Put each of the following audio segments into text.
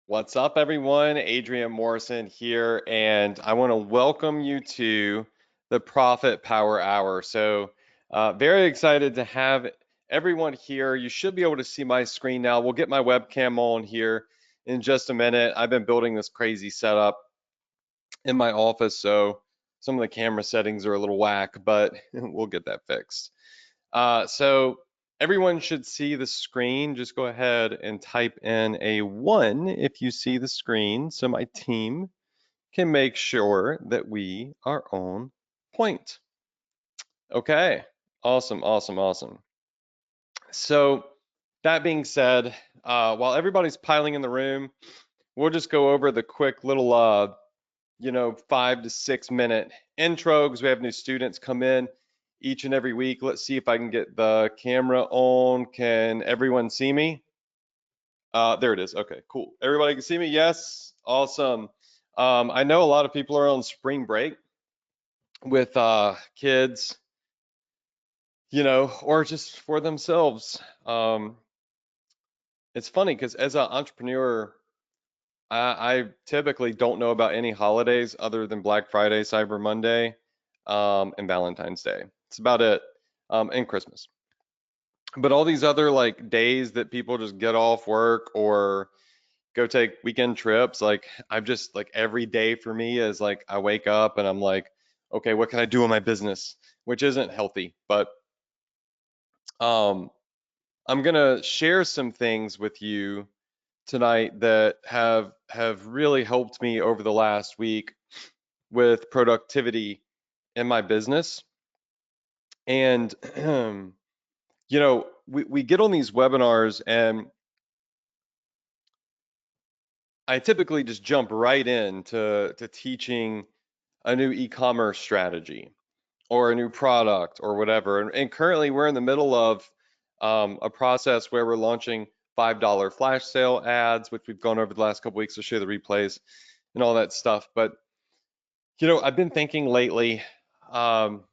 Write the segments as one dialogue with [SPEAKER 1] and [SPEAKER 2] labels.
[SPEAKER 1] What's up, everyone? Adrian Morrison here, and I want to welcome you to the Profit Power Hour. Very excited to have everyone here. You should be able to see my screen now. We'll get my webcam on here in just a minute. I've been building this crazy setup in my office, so some of the camera settings are a little whack, but we'll get that fixed. So everyone should see the screen. Just go ahead and type in a 1 if you see the screen so my team can make sure that we are on point. Okay, awesome, awesome, awesome. So that being said, while everybody's piling in the room, we'll just go over the quick little 5 to 6 minute intro because we have new students come in each and every week. Let's see if I can get the camera on. Can everyone see me? There it is. Okay, cool. Everybody can see me? Yes. Awesome. I know a lot of people are on spring break with kids, or just for themselves. It's funny because as an entrepreneur, I typically don't know about any holidays other than Black Friday, Cyber Monday, and Valentine's Day. It's about it, and Christmas. But all these other like days that people just get off work or go take weekend trips, like I've just like every day for me is like I wake up and I'm like, okay, what can I do in my business? Which isn't healthy, but um, I'm gonna share some things with you tonight that have really helped me over the last week with productivity in my business. And we get on these webinars and I typically just jump right into teaching a new e-commerce strategy or a new product or whatever. And currently we're in the middle of a process where we're launching $5 flash sale ads, which we've gone over the last couple weeks to share the replays and all that stuff. But I've been thinking lately, um,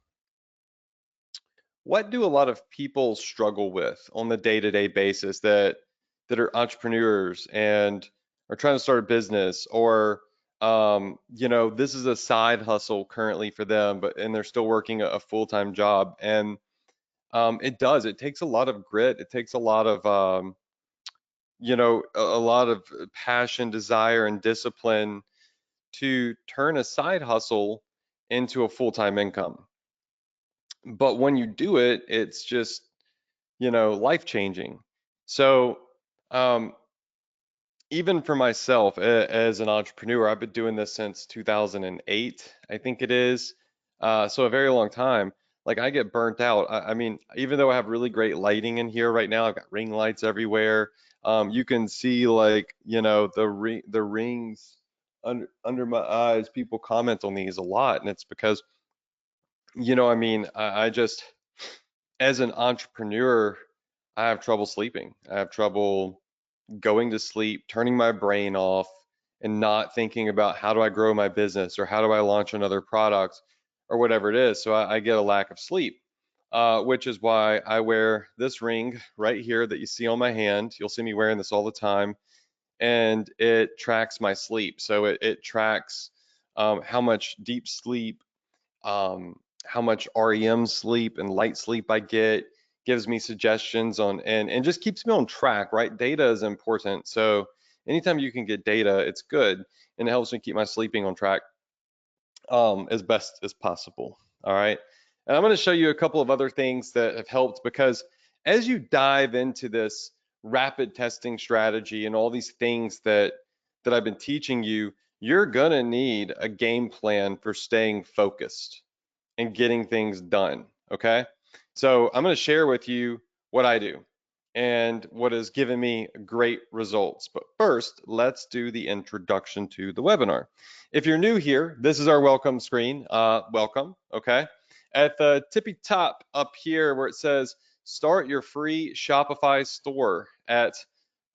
[SPEAKER 1] what do a lot of people struggle with on the day-to-day basis that are entrepreneurs and are trying to start a business or this is a side hustle currently for them, and they're still working a full-time job. And it takes a lot of grit. It takes a lot of a lot of passion, desire, and discipline to turn a side hustle into a full-time income. But when you do it, it's just, life changing. So, um, even for myself as an entrepreneur, I've been doing this since 2008, I think it is. So a very long time. Like I get burnt out. I mean, even though I have really great lighting in here right now, I've got ring lights everywhere. You can see like, the rings under my eyes. People comment on these a lot, and it's because, I just as an entrepreneur, I have trouble sleeping. I have trouble going to sleep, turning my brain off, and not thinking about how do I grow my business or how do I launch another product or whatever it is. So I get a lack of sleep, which is why I wear this ring right here that you see on my hand. You'll see me wearing this all the time, and it tracks my sleep. So it tracks how much deep sleep, how much REM sleep and light sleep I get, gives me suggestions on and just keeps me on track, right? Data is important. So anytime you can get data, it's good, and it helps me keep my sleeping on track as best as possible. All right. And I'm going to show you a couple of other things that have helped because as you dive into this rapid testing strategy and all these things that I've been teaching you, you're going to need a game plan for staying focused and getting things done. Okay. So I'm going to share with you what I do and what has given me great results. But first, let's do the introduction to the webinar. If you're new here, this is our welcome screen. Welcome. Okay. At the tippy top up here where it says start your free Shopify store at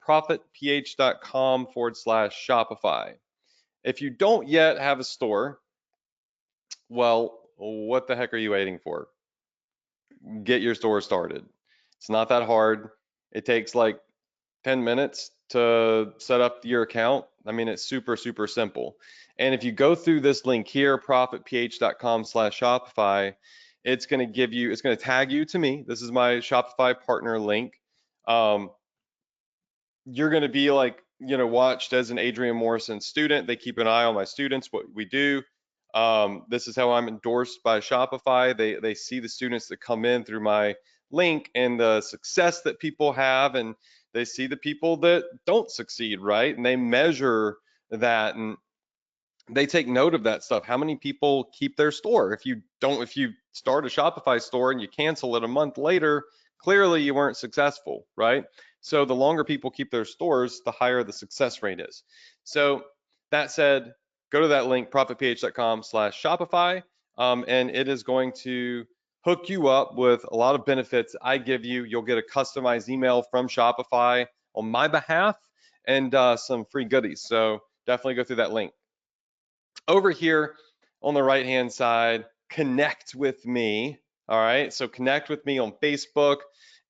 [SPEAKER 1] profitph.com/Shopify. If you don't yet have a store, well, what the heck are you waiting for? Get your store started. It's not that hard. It takes like 10 minutes to set up your account. I mean, it's super, super simple. And if you go through this link here, profitph.com/Shopify, it's going to give you, it's going to tag you to me. This is my Shopify partner link. Um, you're going to be like, watched as an Adrian Morrison student. They keep an eye on my students, what we do. This is how I'm endorsed by Shopify. They see the students that come in through my link and the success that people have, and they see the people that don't succeed, right? And they measure that, and they take note of that stuff. How many people keep their store? If you start a Shopify store and you cancel it a month later, clearly you weren't successful, right? So the longer people keep their stores, the higher the success rate is. So that said, go to that link, profitph.com/Shopify, and it is going to hook you up with a lot of benefits I give you. You'll get a customized email from Shopify on my behalf and some free goodies. So definitely go through that link. Over here on the right hand side, connect with me. All right, so connect with me on Facebook,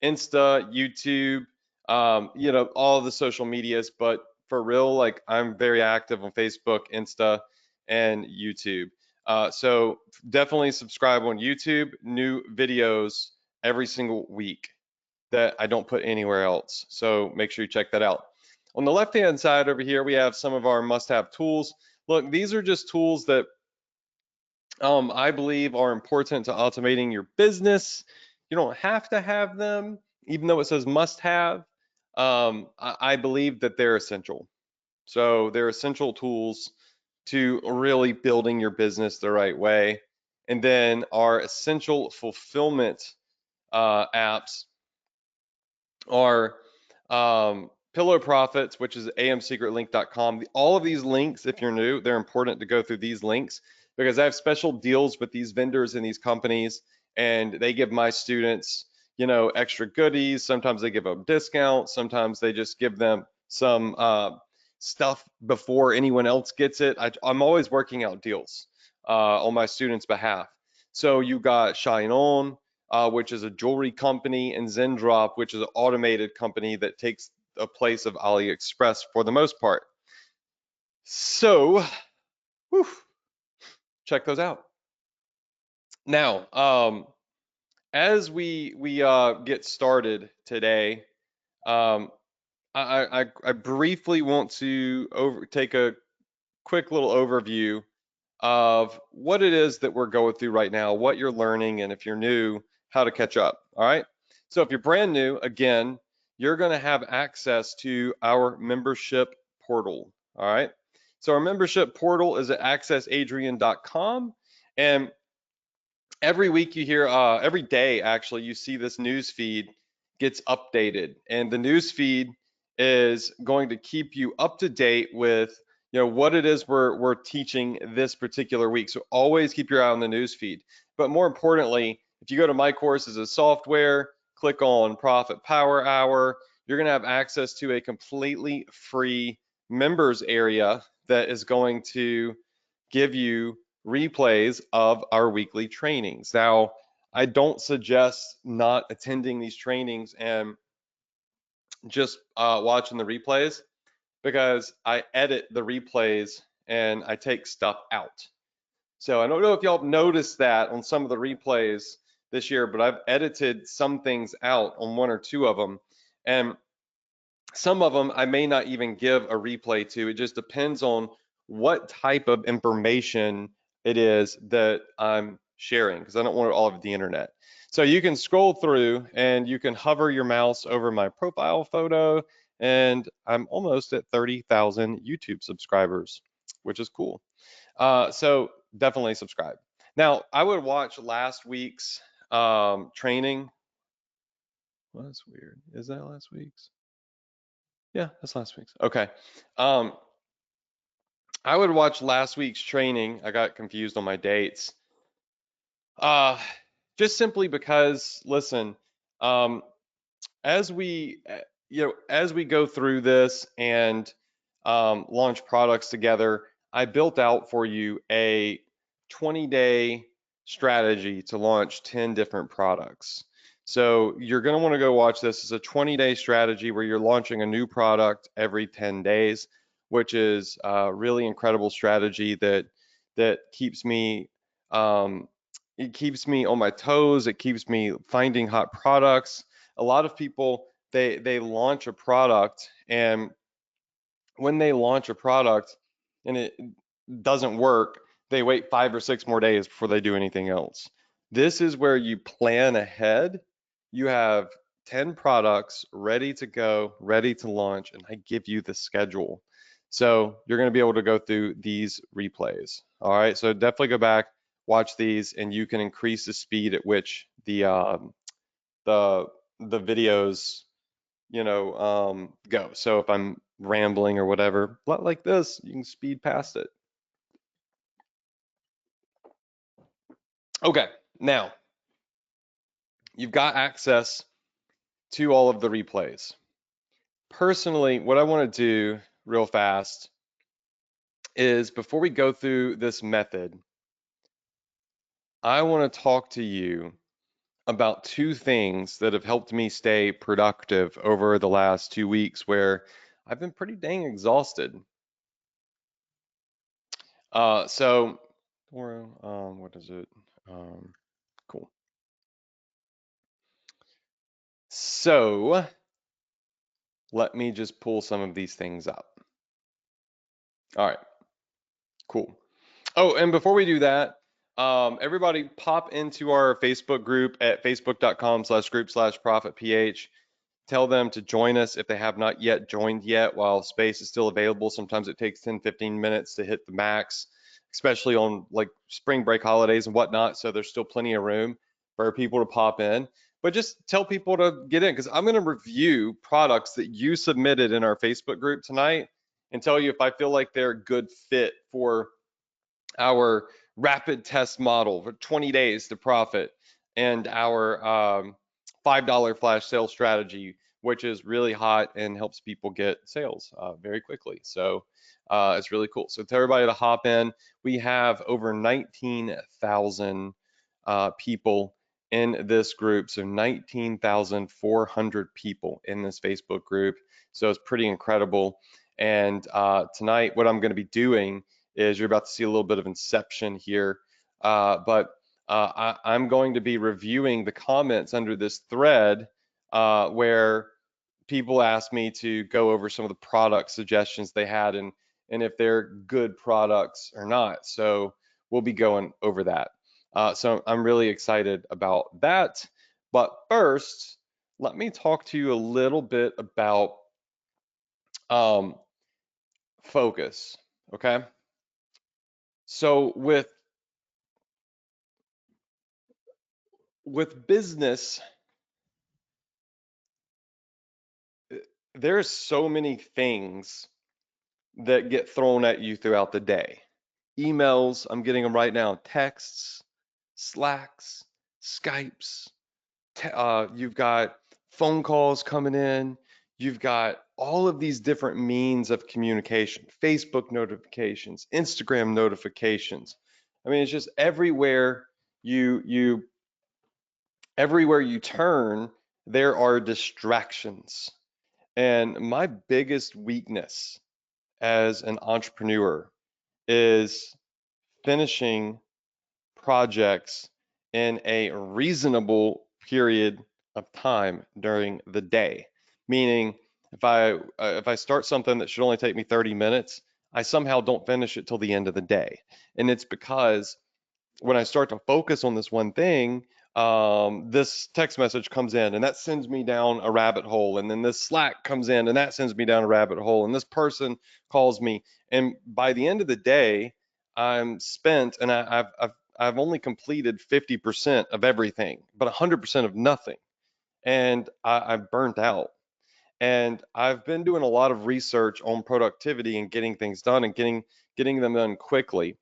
[SPEAKER 1] Insta, YouTube, all the social medias. But for real, like, I'm very active on Facebook, Insta, and YouTube. So definitely subscribe on YouTube. New videos every single week that I don't put anywhere else. So make sure you check that out. On the left hand side over here, we have some of our must-have tools. Look, these are just tools that I believe are important to automating your business. You don't have to have them, even though it says must have. I believe that they're essential. So they're essential tools to really building your business the right way. And then our essential fulfillment apps are Pillow Profits, which is amsecretlink.com. All of these links, if you're new, they're important to go through these links because I have special deals with these vendors and these companies, and they give my students, extra goodies. Sometimes they give them discounts. Sometimes they just give them some stuff before anyone else gets it. I'm always working out deals on my students' behalf. So you got Shine On, which is a jewelry company, and Zendrop, which is an automated company that takes a place of AliExpress for the most part. So, whew, check those out. Now, as we get started today, um, I briefly want to take a quick little overview of what it is that we're going through right now, what you're learning, and if you're new, how to catch up. All right. So if you're brand new, again, you're going to have access to our membership portal. All right. So our membership portal is at accessadrian.com. And every week you hear, every day actually, you see this news feed gets updated. And the news feed is going to keep you up to date with what it is we're teaching this particular week. So always keep your eye on the news feed. But more importantly, if you go to My Courses as Software, click on Profit Power Hour, you're going to have access to a completely free members area that is going to give you replays of our weekly trainings. Now, I don't suggest not attending these trainings and just watching the replays, because I edit the replays and I take stuff out. So I don't know if y'all have noticed that on some of the replays this year, but I've edited some things out on one or two of them. And some of them I may not even give a replay to. It just depends on what type of information it is that I'm sharing, because I don't want it all over the internet. So you can scroll through and you can hover your mouse over my profile photo, and I'm almost at 30,000 YouTube subscribers, which is cool. So definitely subscribe. Now, I would watch last week's training. Well, that's weird. Is that last week's? Yeah, that's last week's. Okay. Um, I would watch last week's training. I got confused on my dates. Uh, just simply because, listen, um, as we, as we go through this and launch products together, I built out for you a 20-day strategy to launch 10 different products. So you're going to want to go watch this. It's a 20-day strategy where you're launching a new product every 10 days, which is a really incredible strategy that keeps me it keeps me on my toes. It keeps me finding hot products. A lot of people they launch a product, and when they launch a product and it doesn't work, they wait 5 or 6 more days before they do anything else. This is where you plan ahead. You have 10 products ready to go, ready to launch, and I give you the schedule. So you're going to be able to go through these replays. All right, so definitely go back, watch these, and you can increase the speed at which the videos go. So if I'm rambling or whatever, like this, you can speed past it. Okay, now you've got access to all of the replays. Personally, what I want to do real fast is before we go through this method, I want to talk to you about 2 things that have helped me stay productive over the last 2 weeks where I've been pretty dang exhausted. So, what is it? Cool. So let me just pull some of these things up. All right, cool. Oh, and before we do that, everybody pop into our Facebook group at facebook.com/group/profitph. Tell them to join us if they have not yet joined yet while space is still available. Sometimes it takes 10, 15 minutes to hit the max, especially on like spring break holidays and whatnot. So there's still plenty of room for people to pop in. But just tell people to get in because I'm going to review products that you submitted in our Facebook group tonight and tell you if I feel like they're a good fit for our rapid test model for 20 days to profit and our $5 flash sale strategy, which is really hot and helps people get sales very quickly. So it's really cool. So tell everybody to hop in. We have over 19,000 people in this group. So 19,400 people in this Facebook group. So it's pretty incredible. And tonight, what I'm going to be doing is you're about to see a little bit of inception here, but I'm going to be reviewing the comments under this thread where people asked me to go over some of the product suggestions they had and if they're good products or not. So we'll be going over that. So I'm really excited about that. But first, let me talk to you a little bit about focus, okay? So with business, there's so many things that get thrown at you throughout the day. Emails, I'm getting them right now, texts, Slacks, Skypes, you've got phone calls coming in, you've got all of these different means of communication, Facebook notifications, Instagram notifications. I mean, it's just you everywhere you turn, there are distractions. And my biggest weakness as an entrepreneur is finishing projects in a reasonable period of time during the day. Meaning, if I start something that should only take me 30 minutes, I somehow don't finish it till the end of the day. And it's because when I start to focus on this one thing, this text message comes in and that sends me down a rabbit hole. And then this Slack comes in and that sends me down a rabbit hole. And this person calls me. And by the end of the day, I'm spent and I've only completed 50% of everything, but 100% of nothing. And I've burnt out. And I've been doing a lot of research on productivity and getting things done and getting them done quickly.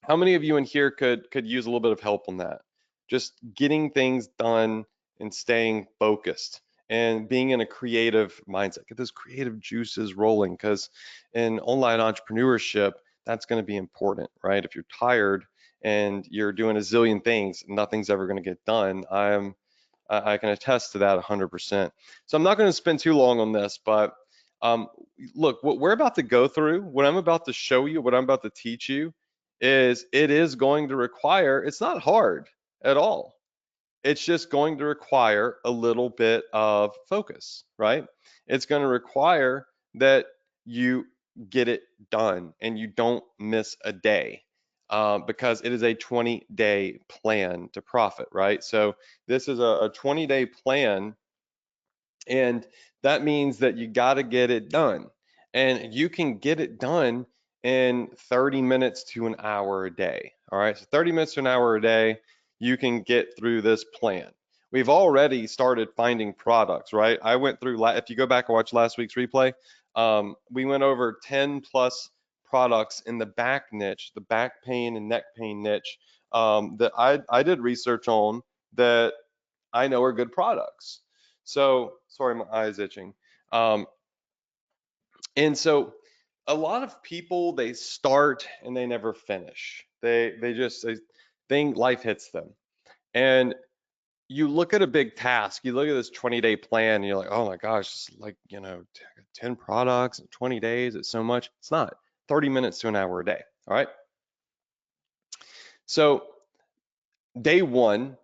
[SPEAKER 1] How many of you in here could use a little bit of help on that? Just getting things done and staying focused and being in a creative mindset. Get those creative juices rolling because in online entrepreneurship, that's going to be important, right? If you're tired and you're doing a zillion things, nothing's ever going to get done. I can attest to that 100%. So I'm not going to spend too long on this, but um, look, what we're about to go through, what I'm about to show you, what I'm about to teach you is it is going to require, it's not hard at all. It's just going to require a little bit of focus, right? It's going to require that you get it done and you don't miss a day, because it is a 20-day plan to profit, right? So this is a 20-day plan, and that means that you got to get it done. And you can get it done in 30 minutes to an hour a day. All right. So 30 minutes to an hour a day, you can get through this plan. We've already started finding products, right? I went through, if you go back and watch last week's replay, we went over 10 plus products in the back niche, the back pain and neck pain niche, that I did research on, that I know are good products. So, sorry, my eye's itching. Um, and so a lot of people, they start and they never finish. They just they think life hits them. And you look at a big task, you look at this 20-day plan, and you're like, oh my gosh, it's like, 10 products in 20 days, it's so much. It's not. 30 minutes to an hour a day. All right. So day one,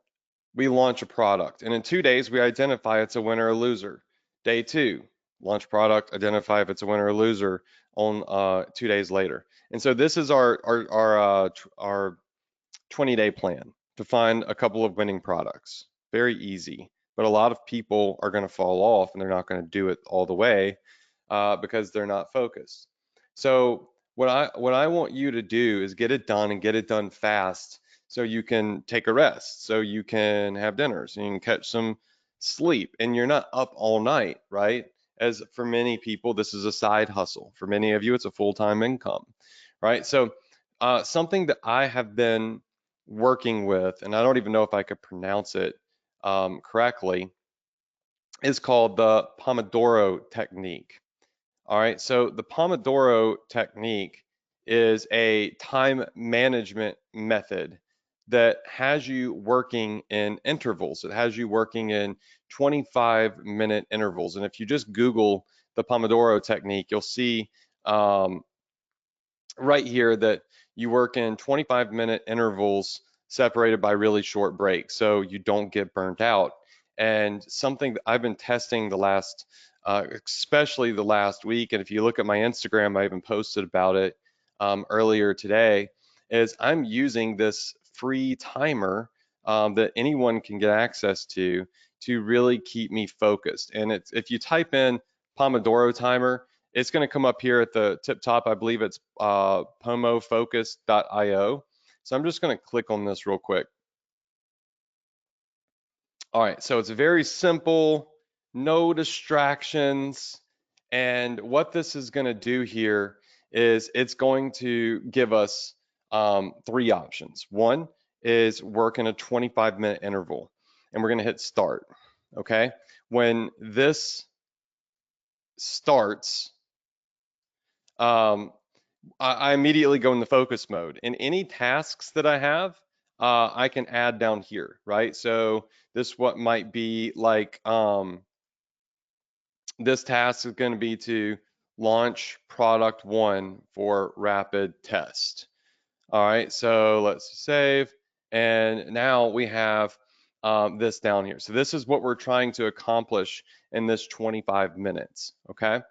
[SPEAKER 1] we launch a product, and in 2 days we identify it's a winner or loser. Day two, launch product, identify if it's a winner or loser on 2 days later. And so this is our 20-day plan to find a couple of winning products. Very easy, but a lot of people are going to fall off and they're not going to do it all the way, because they're not focused. So what I want you to do is get it done and get it done fast, so you can take a rest, so you can have dinner, so you can catch some sleep, and you're not up all night, right? As for many people, this is a side hustle. For many of you, it's a full-time income, right? So something that I have been working with, and I don't even know if I could pronounce it correctly, is called the Pomodoro Technique. All right, so the Pomodoro Technique is a time management method that has you working in intervals. It has you working in 25-minute intervals. And if you just Google the Pomodoro Technique, you'll see um, right here that you work in 25-minute intervals separated by really short breaks, so you don't get burnt out. And something that I've been testing the last, especially the last week, and if you look at my Instagram, I even posted about it earlier today, is I'm using this free timer that anyone can get access to really keep me focused. And it's, if you type in Pomodoro Timer, it's going to come up here at the tip top. I believe it's pomofocus.io. So I'm just going to click on this real quick. All right, so it's very simple, no distractions. And what this is going to do here is it's going to give us three options. One is work in a 25-minute interval, and we're going to hit start. Okay, when this starts, I immediately go in the focus mode. And any tasks that I have, I can add down here, right? So this what might be like, this task is going to be to launch product one for rapid test. All right, so let's save. And now we have this down here. So this is what we're trying to accomplish in this 25 minutes, okay?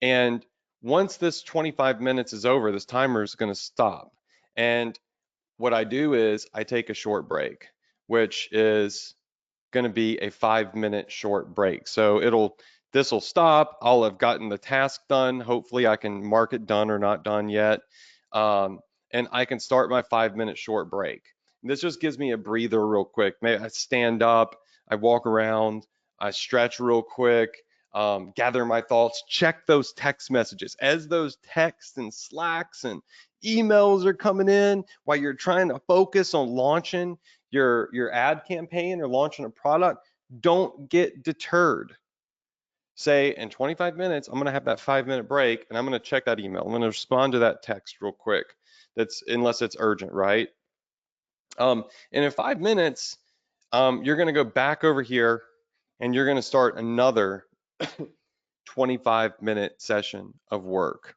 [SPEAKER 1] And once this 25 minutes is over, this timer is going to stop. And what I do is I take a short break, which is going to be a 5-minute short break. So this will stop. I'll have gotten the task done. Hopefully I can mark it done or not done yet. And I can start my 5-minute short break. And this just gives me a breather real quick. Maybe I stand up, I walk around, I stretch real quick, gather my thoughts, check those text messages. As those texts and Slacks and emails are coming in while you're trying to focus on launching your ad campaign or launching a product, don't get deterred. Say in 25 minutes, I'm going to have that 5-minute break and I'm going to check that email. I'm going to respond to that text real quick. That's unless it's urgent, right? And in 5 minutes, You're going to go back over here and you're going to start another 25-minute session of work.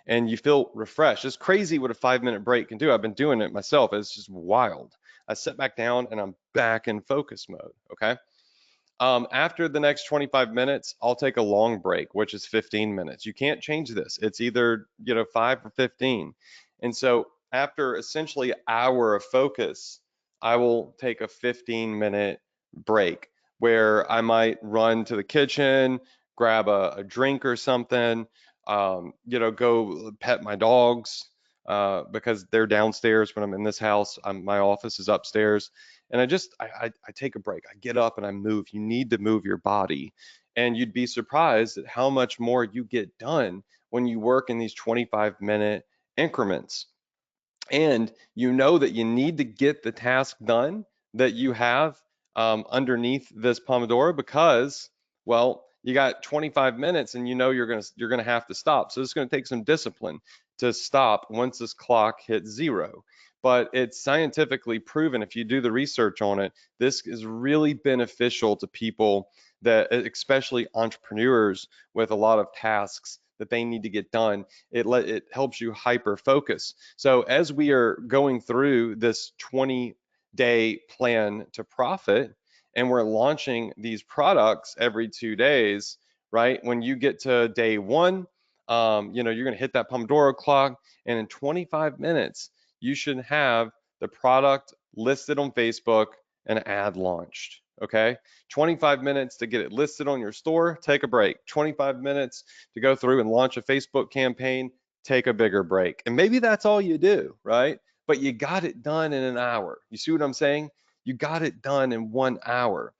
[SPEAKER 1] And you feel refreshed. It's crazy what a 5-minute break can do. I've been doing it myself. It's just wild. I sit back down and I'm back in focus mode. Okay. After the next 25 minutes, I'll take a long break, which is 15 minutes. You can't change this. It's either, 5 or 15. And so after essentially an hour of focus, I will take a 15-minute break where I might run to the kitchen, grab a drink or something, go pet my dogs because they're downstairs when I'm in this house. My office is upstairs, and I take a break. I get up and I move. You need to move your body, and you'd be surprised at how much more you get done when you work in these 25-minute increments. And you know that you need to get the task done that you have underneath this Pomodoro because, well, you got 25 minutes and you know you're gonna have to stop. So it's gonna take some discipline to stop once this clock hits zero. But it's scientifically proven, if you do the research on it, this is really beneficial to people that, especially entrepreneurs with a lot of tasks that they need to get done. It helps you hyper focus. So as we are going through this 20-day plan to profit, and we're launching these products every 2 days, right? When you get to day one, you're going to hit that Pomodoro clock, and in 25 minutes, you should have the product listed on Facebook and ad launched. Okay, 25 minutes to get it listed on your store, take a break. 25 minutes to go through and launch a Facebook campaign, take a bigger break. And maybe that's all you do, right? But you got it done in an hour. You see what I'm saying? You got it done in 1 hour.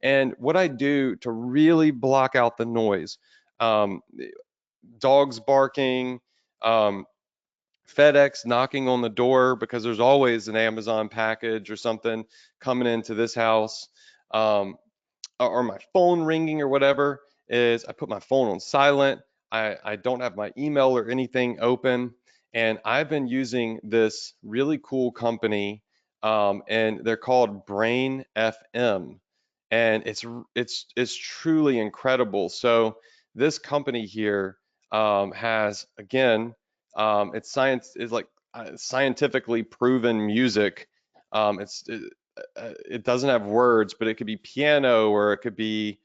[SPEAKER 1] And what I do to really block out the noise, um, dogs barking, um, FedEx knocking on the door because there's always an Amazon package or something coming into this house, um, or my phone ringing or whatever, is I put my phone on silent. I don't have my email or anything open. And I've been using this really cool company, and they're called Brain FM. And it's truly incredible. So this company here has, again, it's science is like scientifically proven music. It doesn't have words, but it could be piano or it could be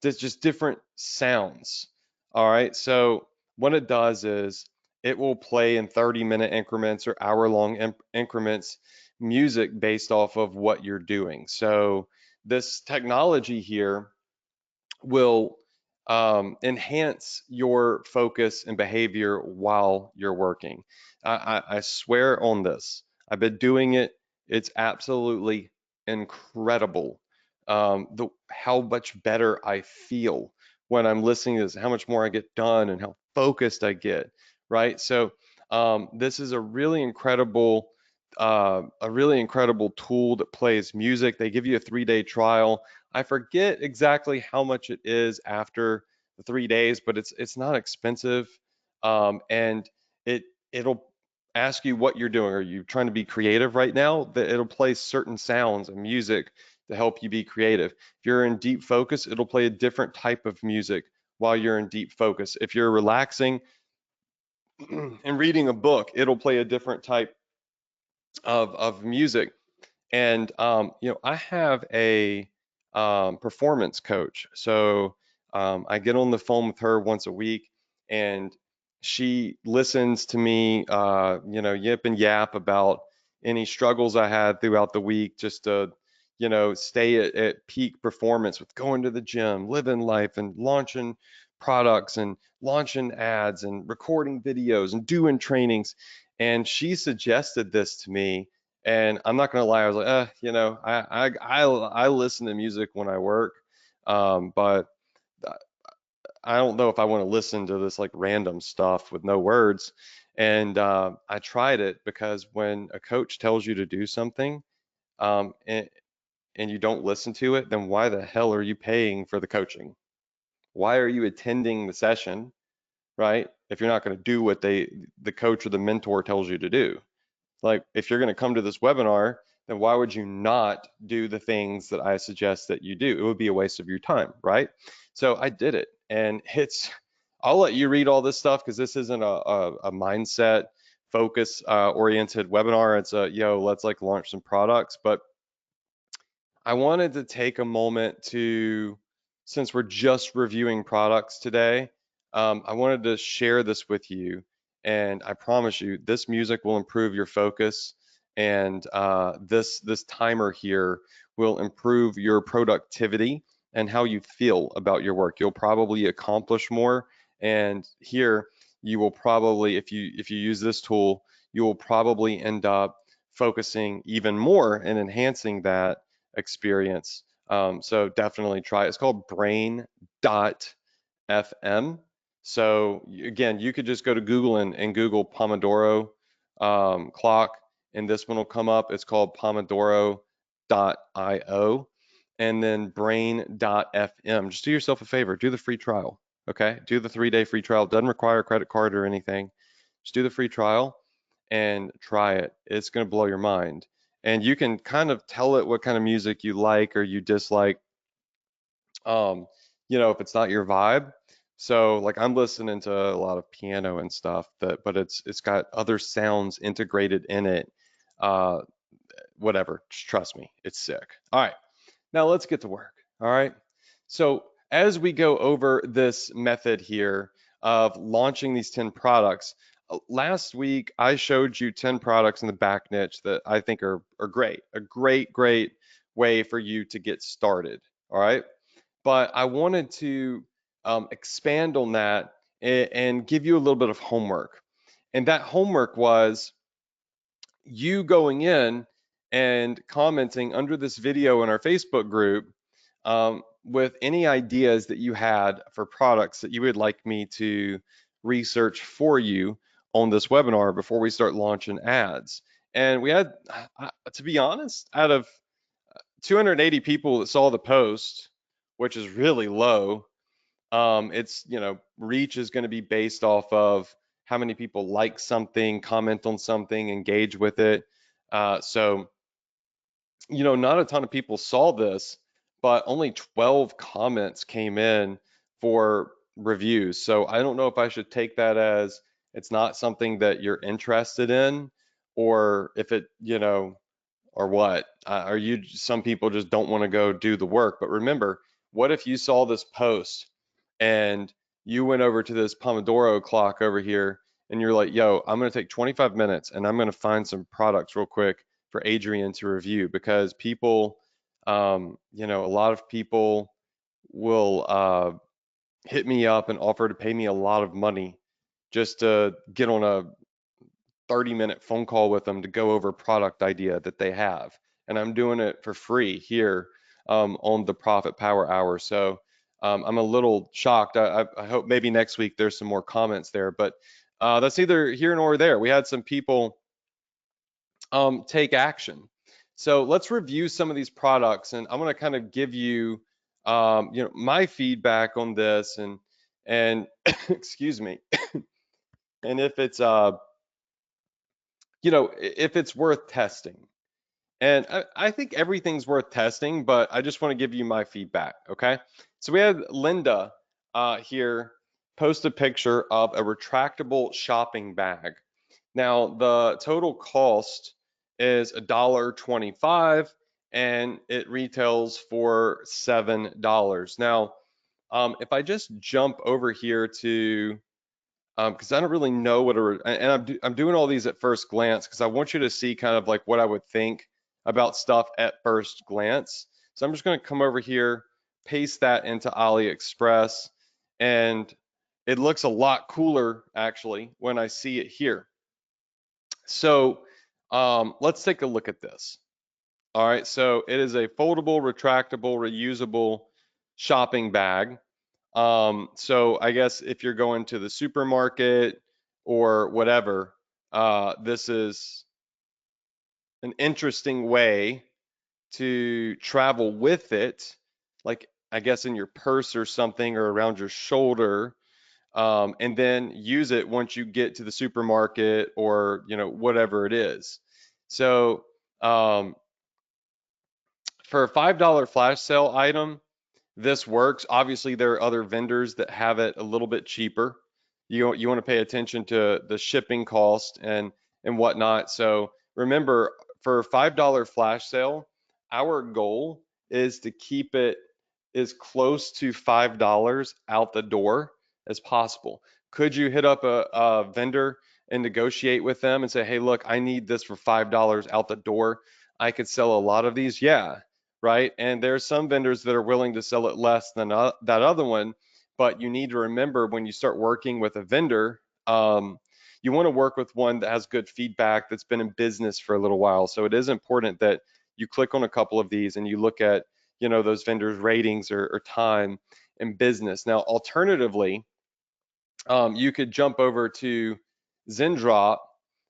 [SPEAKER 1] just different sounds. All right. So what it does is it will play in 30-minute increments or hour-long increments music based off of what you're doing. So this technology here will enhance your focus and behavior while you're working. I swear on this. I've been doing it. It's absolutely incredible. How much better I feel when I'm listening to this, how much more I get done, and how focused I get. Right. So this is a really incredible tool that plays music. They give you a 3-day trial. I forget exactly how much it is after the 3 days, but it's not expensive, and it'll ask you what you're doing. Are you trying to be creative right now? That it'll play certain sounds and music to help you be creative. If you're in deep focus, it'll play a different type of music while you're in deep focus. If you're relaxing and reading a book, it'll play a different type of music. And I have a performance coach. So I get on the phone with her once a week, and she listens to me, yip and yap about any struggles I had throughout the week, just to, stay at peak performance with going to the gym, living life, and launching products, and launching ads, and recording videos, and doing trainings. And she suggested this to me, and I'm not gonna lie, I was like, I listen to music when I work, but I don't know if I want to listen to this like random stuff with no words. And I tried it because when a coach tells you to do something, um, and, and you don't listen to it, then why the hell are you paying for the coaching? Why are you attending the session, right? If you're not going to do what the coach or the mentor tells you to do. Like if you're going to come to this webinar, then why would you not do the things that I suggest that you do? It would be a waste of your time, right? So I did it, and I'll let you read all this stuff because this isn't a mindset focus oriented webinar. It's a, yo, let's like launch some products. But I wanted to take a moment to, since we're just reviewing products today, I wanted to share this with you. And I promise you, this music will improve your focus, and this timer here will improve your productivity and how you feel about your work. You'll probably accomplish more. And here, you will probably, if you use this tool, you will probably end up focusing even more and enhancing that experience. So definitely try it. It's called brain.fm. So again, you could just go to Google and Google Pomodoro clock, and this one will come up. It's called Pomodoro.io, and then brain.fm. Just do yourself a favor, do the free trial. Okay, do the 3-day free trial. Doesn't require a credit card or anything. Just do the free trial and try it. It's going to blow your mind. And you can kind of tell it what kind of music you like or you dislike, um, if it's not your vibe. So like I'm listening to a lot of piano and stuff but it's got other sounds integrated in it. Uh, Whatever, just trust me, it's sick. All right, now let's get to work. All right. So as we go over this method here of launching these 10 products, last week I showed you 10 products in the back niche that I think are great, a great way for you to get started. All right. But I wanted to expand on that and give you a little bit of homework. And that homework was you going in and commenting under this video in our Facebook group with any ideas that you had for products that you would like me to research for you on this webinar before we start launching ads. And we had, to be honest, out of 280 people that saw the post, which is really low, it's, reach is going to be based off of how many people like something, comment on something, engage with it. So, not a ton of people saw this, but only 12 comments came in for reviews. So I don't know if I should take that as it's not something that you're interested in, or if it, or what. Are you, some people just don't want to go do the work. But remember, what if you saw this post and you went over to this Pomodoro clock over here and you're like, yo, I'm going to take 25 minutes and I'm going to find some products real quick for Adrian to review, because people, a lot of people will hit me up and offer to pay me a lot of money just to get on a 30-minute phone call with them to go over a product idea that they have. And I'm doing it for free here on the Profit Power Hour. So I'm a little shocked. I hope maybe next week there's some more comments there, but that's neither here nor there. We had some people take action. So let's review some of these products, and I'm going to kind of give you, my feedback on this, and excuse me, and if it's if it's worth testing. And I think everything's worth testing, but I just want to give you my feedback, okay? So we had Linda here post a picture of a retractable shopping bag. Now, the total cost is $1.25 and it retails for $7. Now, if I just jump over here to, because I don't really know what and I'm doing all these at first glance because I want you to see kind of like what I would think about stuff at first glance. So I'm just going to come over here, paste that into AliExpress, and it looks a lot cooler actually when I see it here. So let's take a look at this. All right, so it is a foldable, retractable, reusable shopping bag. So I guess if you're going to the supermarket or whatever, this is an interesting way to travel with it, like I guess in your purse or something or around your shoulder, and then use it once you get to the supermarket or whatever it is. So For a $5 flash sale item, this works. Obviously, there are other vendors that have it a little bit cheaper. You want to pay attention to the shipping cost and whatnot. So remember, for a $5 flash sale, our goal is to keep it as close to $5 out the door as possible. Could you hit up a vendor and negotiate with them and say, hey, look, I need this for $5 out the door. I could sell a lot of these. Yeah, right? And there's some vendors that are willing to sell it less than that other one, but you need to remember when you start working with a vendor, you want to work with one that has good feedback, that's been in business for a little while. So it is important that you click on a couple of these and you look at, those vendors' ratings or time in business. Now, alternatively, you could jump over to Zendrop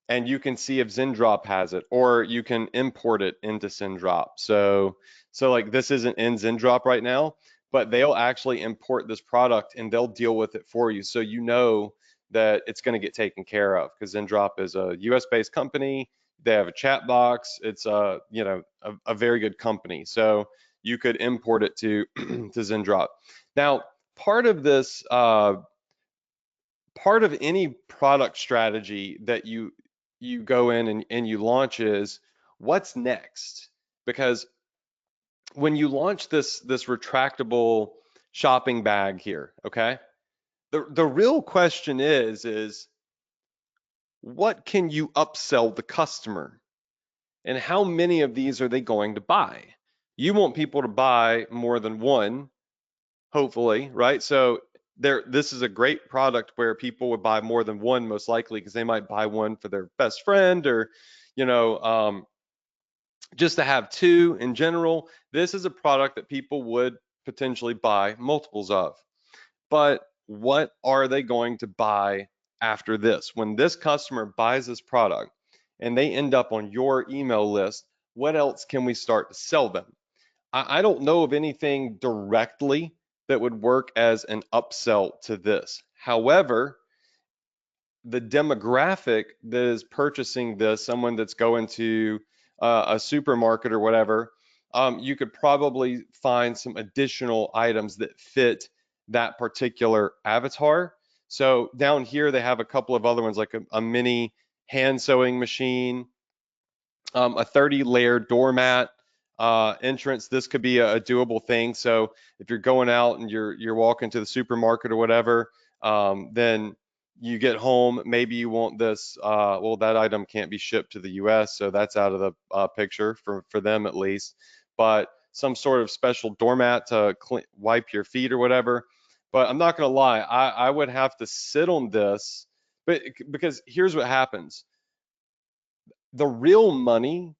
[SPEAKER 1] and you can see if Zendrop has it, or you can import it into Zendrop. So like this isn't in Zendrop right now, but they'll actually import this product and they'll deal with it for you. So you know that it's going to get taken care of because Zendrop is a US based company. They have a chat box. It's a very good company. So you could import it to to Zendrop. Now, part of this part of any product strategy that you go in and you launch is what's next? Because when you launch this retractable shopping bag here, okay? The real question is what can you upsell the customer? And how many of these are they going to buy? You want people to buy more than one, hopefully, right? So this is a great product where people would buy more than one, most likely, because they might buy one for their best friend or, you know, um, just to have two in general. This is a product that people would potentially buy multiples of. But what are they going to buy after this? When this customer buys this product and they end up on your email list, what else can we start to sell them? I don't know of anything directly that would work as an upsell to this. However, the demographic that is purchasing this, someone that's going to a supermarket or whatever, you could probably find some additional items that fit that particular avatar. So down here, they have a couple of other ones like a mini hand sewing machine, a 30 layer doormat entrance. This could be a doable thing. So if you're going out and you're walking to the supermarket or whatever, then you get home, maybe you want this, well, that item can't be shipped to the US, so that's out of the picture for them at least, but some sort of special doormat to wipe your feet or whatever. But I'm not gonna lie, I would have to sit on this, but because here's what happens. The real money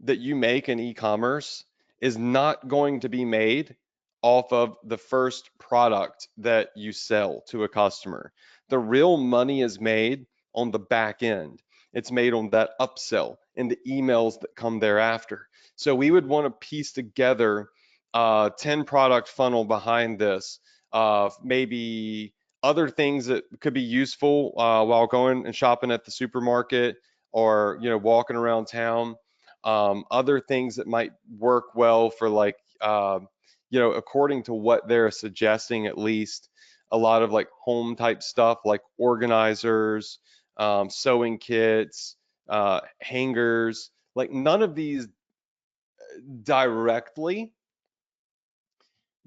[SPEAKER 1] that you make in e-commerce is not going to be made off of the first product that you sell to a customer. The real money is made on the back end. It's made on that upsell and the emails that come thereafter. So we would want to piece together a 10 product funnel behind this, maybe other things that could be useful while going and shopping at the supermarket or walking around town, other things that might work well for like according to what they're suggesting, at least a lot of like home type stuff like organizers, sewing kits, hangers. Like none of these directly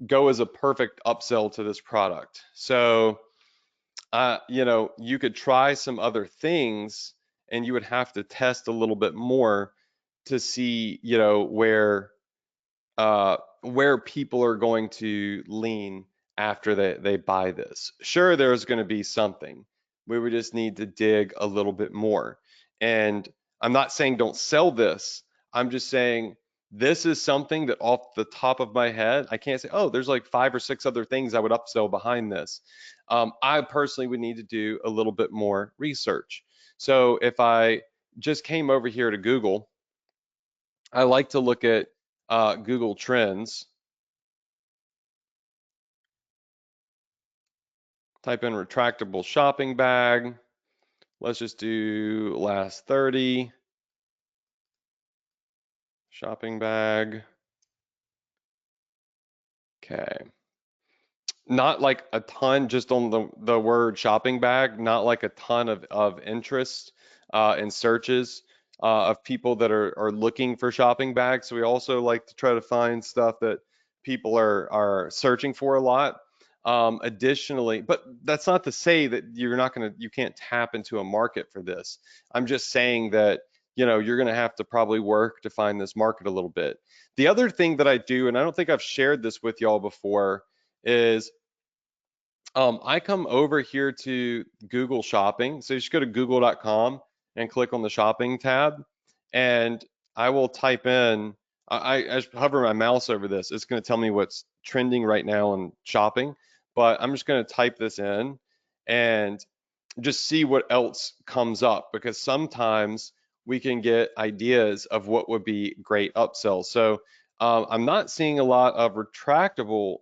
[SPEAKER 1] go as a perfect upsell to this product. So you could try some other things and you would have to test a little bit more to see, where people are going to lean after they buy this. Sure, there's going to be something. We would just need to dig a little bit more. And I'm not saying don't sell this. I'm just saying this is something that off the top of my head, I can't say, oh, there's like 5 or 6 other things I would upsell behind this. I personally would need to do a little bit more research. So if I just came over here to Google, I like to look at Google Trends, type in retractable shopping bag. Let's just do last 30 shopping bag. Okay. Not like a ton, just on the word shopping bag, not like a ton of interest and searches of people that are looking for shopping bags. So we also like to try to find stuff that people are searching for a lot. Additionally, but that's not to say that you can't tap into a market for this. I'm just saying that, you're gonna have to probably work to find this market a little bit. The other thing that I do, and I don't think I've shared this with y'all before, is I come over here to Google Shopping. So you just go to google.com and click on the shopping tab, and I will type in, I just hover my mouse over this. It's going to tell me what's trending right now in shopping, but I'm just going to type this in and just see what else comes up, because sometimes we can get ideas of what would be great upsells. So I'm not seeing a lot of retractable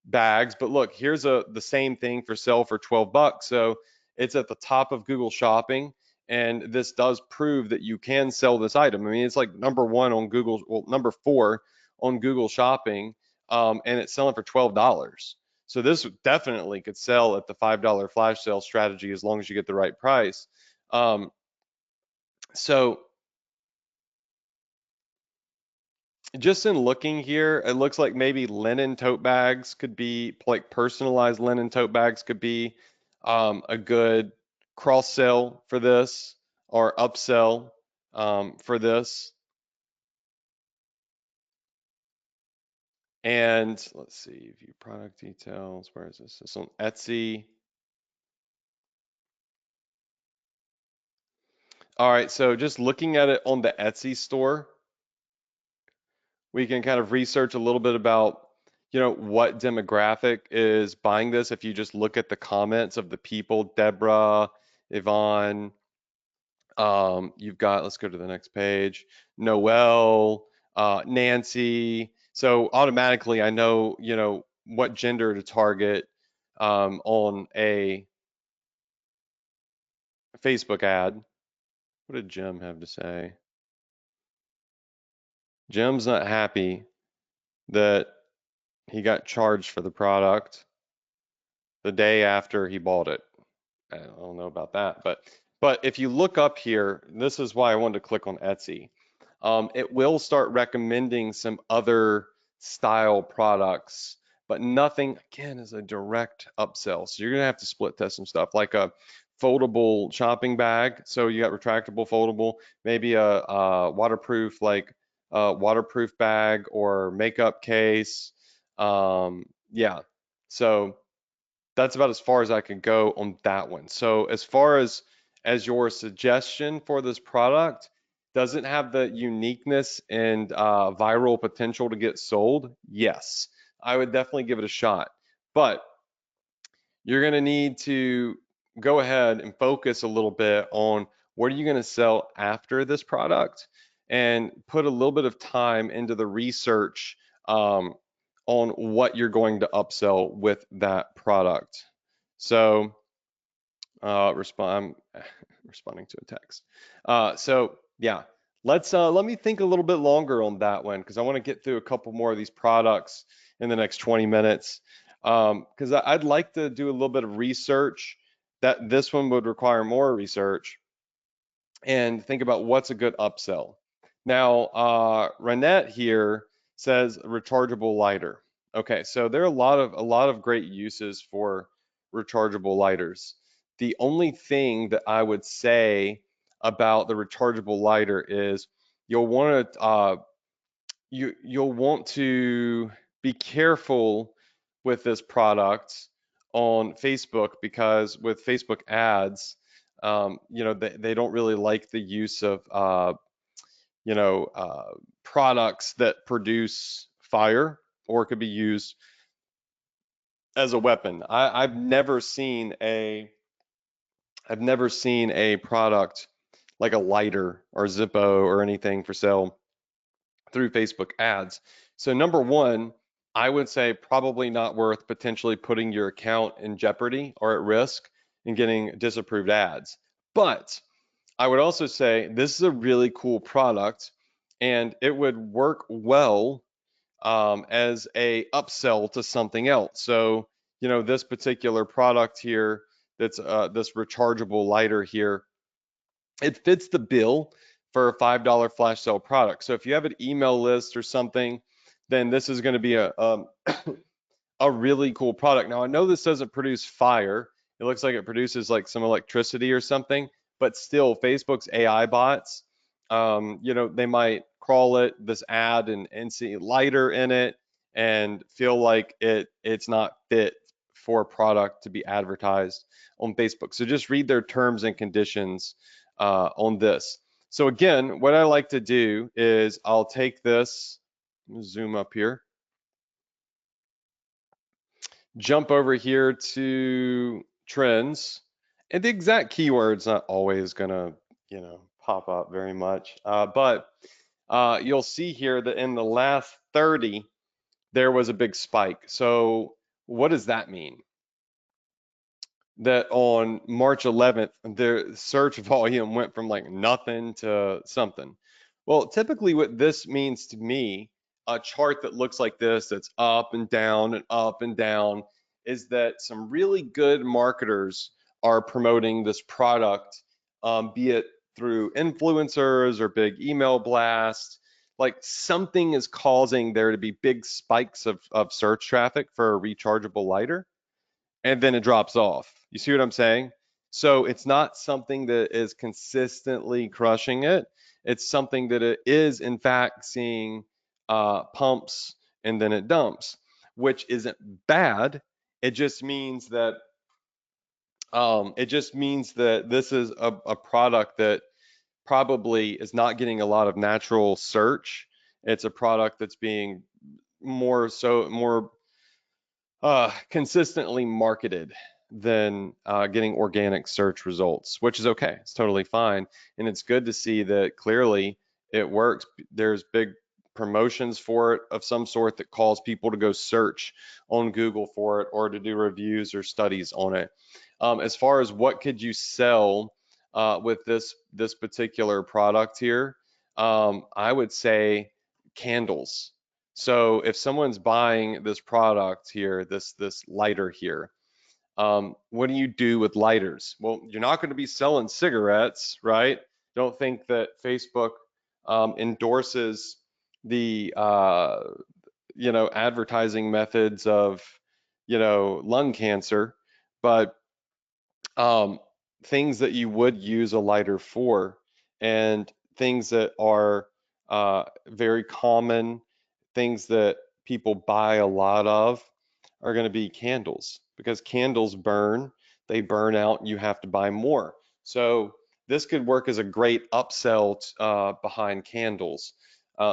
[SPEAKER 1] bags, but look, here's the same thing for sale for 12 bucks. So it's at the top of Google Shopping, and this does prove that you can sell this item. I mean, it's like number one on Google, well, number four on Google Shopping, and it's selling for $12. So this definitely could sell at the $5 flash sale strategy as long as you get the right price. So just in looking here, it looks like maybe linen tote bags could be, like personalized linen tote bags could be a good cross sell for this, or upsell for this. And let's see, view product details. Where is this? This on Etsy. All right, so just looking at it on the Etsy store, we can kind of research a little bit about, what demographic is buying this. If you just look at the comments of the people, Deborah, Yvonne, you've got, let's go to the next page, Noelle, Nancy. So automatically I know, what gender to target on a Facebook ad. What did Jim have to say? Jim's not happy that he got charged for the product the day after he bought it. I don't know about that, but if you look up here, this is why I wanted to click on Etsy. It will start recommending some other style products, but nothing, again, is a direct upsell. So you're gonna have to split test some stuff, like a foldable shopping bag. So you got retractable, foldable, maybe a waterproof, like a waterproof bag or makeup case. Yeah, so that's about as far as I can go on that one. So as far as your suggestion for this product, does it have the uniqueness and viral potential to get sold? Yes, I would definitely give it a shot. But you're going to need to go ahead and focus a little bit on what are you going to sell after this product, and put a little bit of time into the research on what you're going to upsell with that product. So I'm responding to a text. So yeah, let me think a little bit longer on that one, because I want to get through a couple more of these products in the next 20 minutes. Because I'd like to do a little bit of research. That this one would require more research, and think about what's a good upsell. Now, Renette here says rechargeable lighter. Okay, so there are a lot of great uses for rechargeable lighters. The only thing that I would say about the rechargeable lighter is you'll want to you'll want to be careful with this product on Facebook, because with Facebook ads, they don't really like the use of you know, uh, products that produce fire, or could be used as a weapon. I've never seen a product like a lighter or Zippo or anything for sale through Facebook ads. So number one, I would say probably not worth potentially putting your account in jeopardy or at risk and getting disapproved ads. But I would also say this is a really cool product, and it would work well as a upsell to something else. So, you know, this particular product here, that's this rechargeable lighter here, it fits the bill for a $5 flash sale product. So if you have an email list or something, then this is going to be a really cool product. Now, I know this doesn't produce fire. It looks like it produces like some electricity or something, but still, Facebook's AI bots, you know, they might crawl it, this ad, and see lighter in it and feel like it's not fit for a product to be advertised on Facebook. So just read their terms and conditions on this. So again, what I like to do is I'll take this, zoom up here, jump over here to trends, and the exact keyword's not always gonna, you know, pop up very much, but you'll see here that in the last 30 there was a big spike. So what does that mean? That on March 11th, their search volume went from like nothing to something. Well, typically what this means to me, a chart that looks like this, that's up and down, is that some really good marketers are promoting this product, be it through influencers or big email blasts. Like something is causing there to be big spikes of search traffic for a rechargeable lighter, and then it drops off. You see what I'm saying? So it's not something that is consistently crushing it. It's something that it is, in fact, seeing pumps and then it dumps, which isn't bad. It just means that this is a product that probably is not getting a lot of natural search. It's a product that's being more consistently marketed than getting organic search results, which is okay. It's totally fine. And it's good to see that clearly it works. There's big promotions for it of some sort that cause people to go search on Google for it or to do reviews or studies on it. As far as what could you sell with this particular product here, I would say candles. So if someone's buying this product here, this lighter here, what do you do with lighters? Well, you're not going to be selling cigarettes, right? Don't think that Facebook endorses the you know, advertising methods of, you know, lung cancer, but um, things that you would use a lighter for, and things that are very common, things that people buy a lot of, are going to be candles, because candles burn, they burn out, and you have to buy more. So this could work as a great upsell behind candles.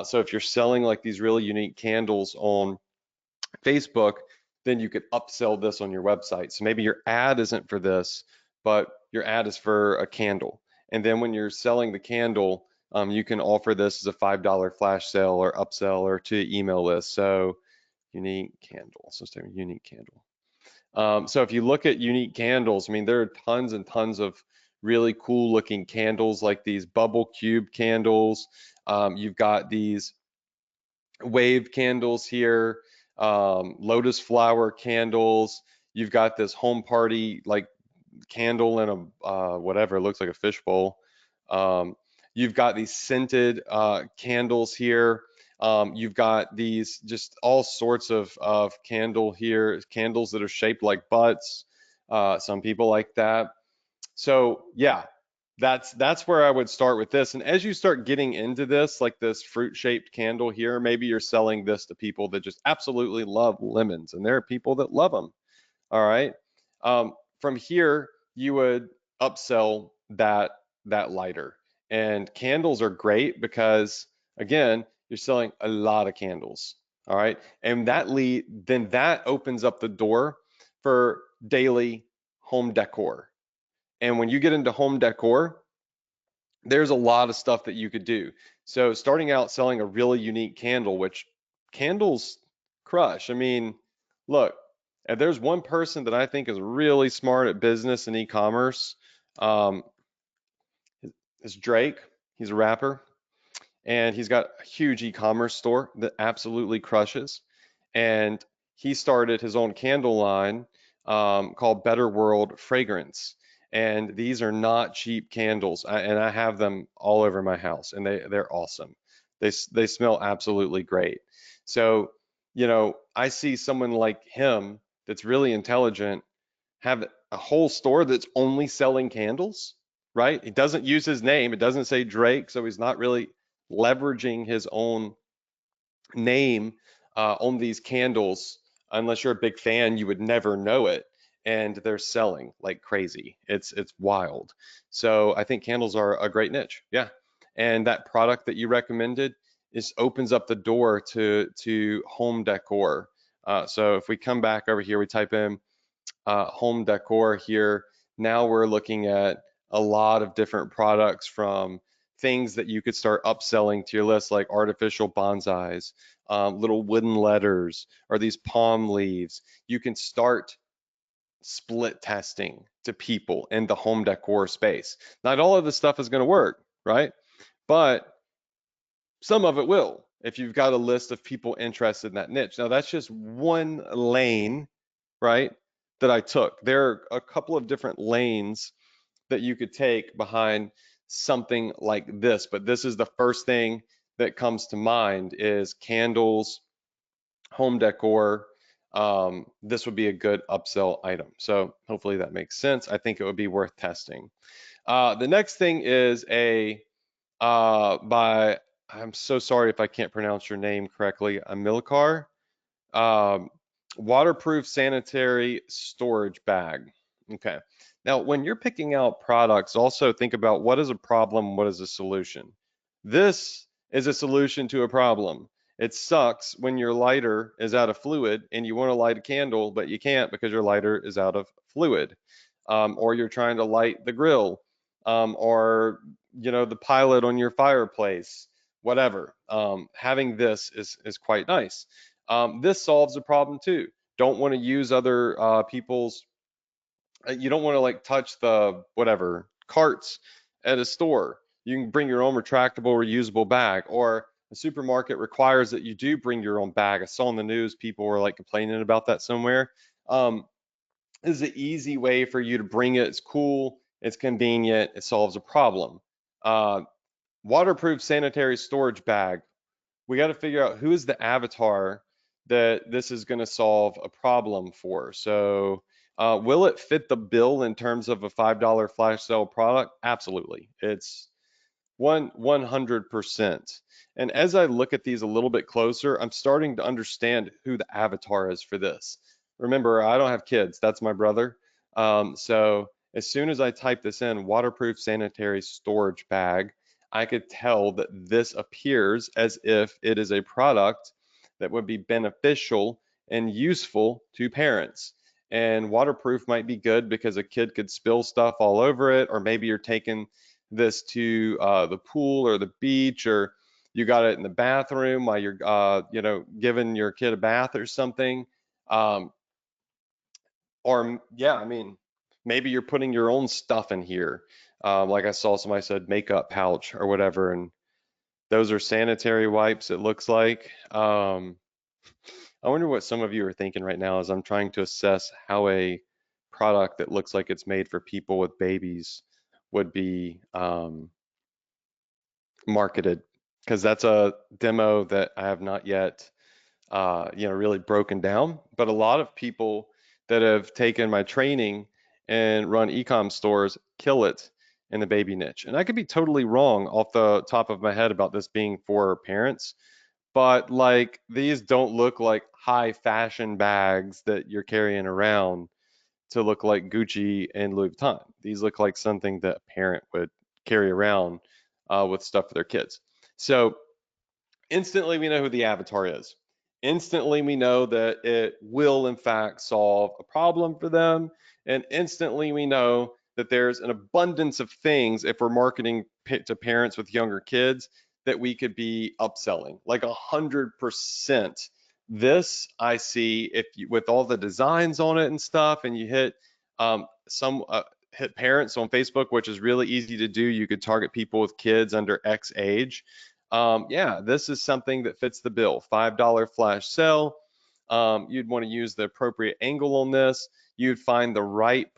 [SPEAKER 1] So if you're selling like these really unique candles on Facebook, then you could upsell this on your website. So maybe your ad isn't for this, but your ad is for a candle. And then when you're selling the candle, you can offer this as a $5 flash sale or upsell or to email list. So unique candle. So stay with unique candle. So if you look at unique candles, I mean, there are tons and tons of really cool looking candles, like these bubble cube candles. You've got these wave candles here, lotus flower candles. You've got this home party like candle in a whatever, it looks like a fishbowl. You've got these scented candles here. You've got these just all sorts of candle here, candles that are shaped like butts. Some people like that. So yeah, that's where I would start with this. And as you start getting into this, like this fruit-shaped candle here, maybe you're selling this to people that just absolutely love lemons, and there are people that love them. All right. From here, you would upsell that lighter. And candles are great because again, you're selling a lot of candles. All right. And then that opens up the door for daily home decor. And when you get into home decor, there's a lot of stuff that you could do. So starting out selling a really unique candle, which candles crush. I mean, look, if there's one person that I think is really smart at business and e-commerce, um, is Drake. He's a rapper. and he's got a huge e-commerce store that absolutely crushes. And he started his own candle line called Better World Fragrance. And these are not cheap candles, and I have them all over my house, and they're awesome. They smell absolutely great. So, I see someone like him that's really intelligent have a whole store that's only selling candles, right? He doesn't use his name. It doesn't say Drake, so he's not really leveraging his own name on these candles. Unless you're a big fan, you would never know it. And they're selling like crazy. It's wild. So I think candles are a great niche. Yeah. And that product that you recommended is opens up the door to home decor. So if we come back over here, we type in home decor here. Now we're looking at a lot of different products, from things that you could start upselling to your list, like artificial bonsais, little wooden letters, or these palm leaves. You can start split testing to people in the home decor space. Not all of this stuff is going to work, right? But some of it will if you've got a list of people interested in that niche. Now, that's just one lane, right, that I took. There are a couple of different lanes that you could take behind something like this, but this is the first thing that comes to mind is candles, home decor. This would be a good upsell item. So hopefully that makes sense. I think it would be worth testing. The next thing is by, I'm so sorry if I can't pronounce your name correctly, Amilcar. Um, Waterproof sanitary storage bag. Okay. Now, when you're picking out products, also think about what is a problem, what is a solution. This is a solution to a problem. It sucks when your lighter is out of fluid and you want to light a candle, but you can't because your lighter is out of fluid. Or you're trying to light the grill, or the pilot on your fireplace, whatever. Having this is quite nice. This solves a problem too. Don't want to use other people's, you don't want to like touch the whatever carts at a store. You can bring your own retractable reusable bag, or the supermarket requires that you do bring your own bag. I saw in the news people were like complaining about that somewhere. This is an easy way for you to bring it. It's cool, it's convenient, it solves a problem. Uh, Waterproof sanitary storage bag. We got to figure out who is the avatar that this is going to solve a problem for. So, will it fit the bill in terms of a $5 flash sale product? Absolutely. It's 100%. And as I look at these a little bit closer, I'm starting to understand who the avatar is for this. Remember, I don't have kids. That's my brother. So as soon as I type this in, waterproof sanitary storage bag, I could tell that this appears as if it is a product that would be beneficial and useful to parents. And waterproof might be good because a kid could spill stuff all over it, or maybe you're taking this to the pool or the beach, or you got it in the bathroom while you're, giving your kid a bath or something. Um, or yeah, I mean, maybe you're putting your own stuff in here. Like I saw somebody said makeup pouch or whatever, and those are sanitary wipes, it looks like. I wonder what some of you are thinking right now as I'm trying to assess how a product that looks like it's made for people with babies would be marketed, because that's a demo that I have not yet, really broken down. But a lot of people that have taken my training and run ecom stores kill it in the baby niche. And I could be totally wrong off the top of my head about this being for parents, but like these don't look like high fashion bags that you're carrying around to look like Gucci and Louis Vuitton. These look like something that a parent would carry around with stuff for their kids. So instantly we know who the avatar is. Instantly we know that it will in fact solve a problem for them. And instantly we know that there's an abundance of things, if we're marketing to parents with younger kids, that we could be upselling, like 100%. This I see if you, with all the designs on it and stuff, and you hit hit parents on Facebook, which is really easy to do. You could target people with kids under X age. Yeah, this is something that fits the bill. $5 flash sale. You'd want to use the appropriate angle on this. You'd find the right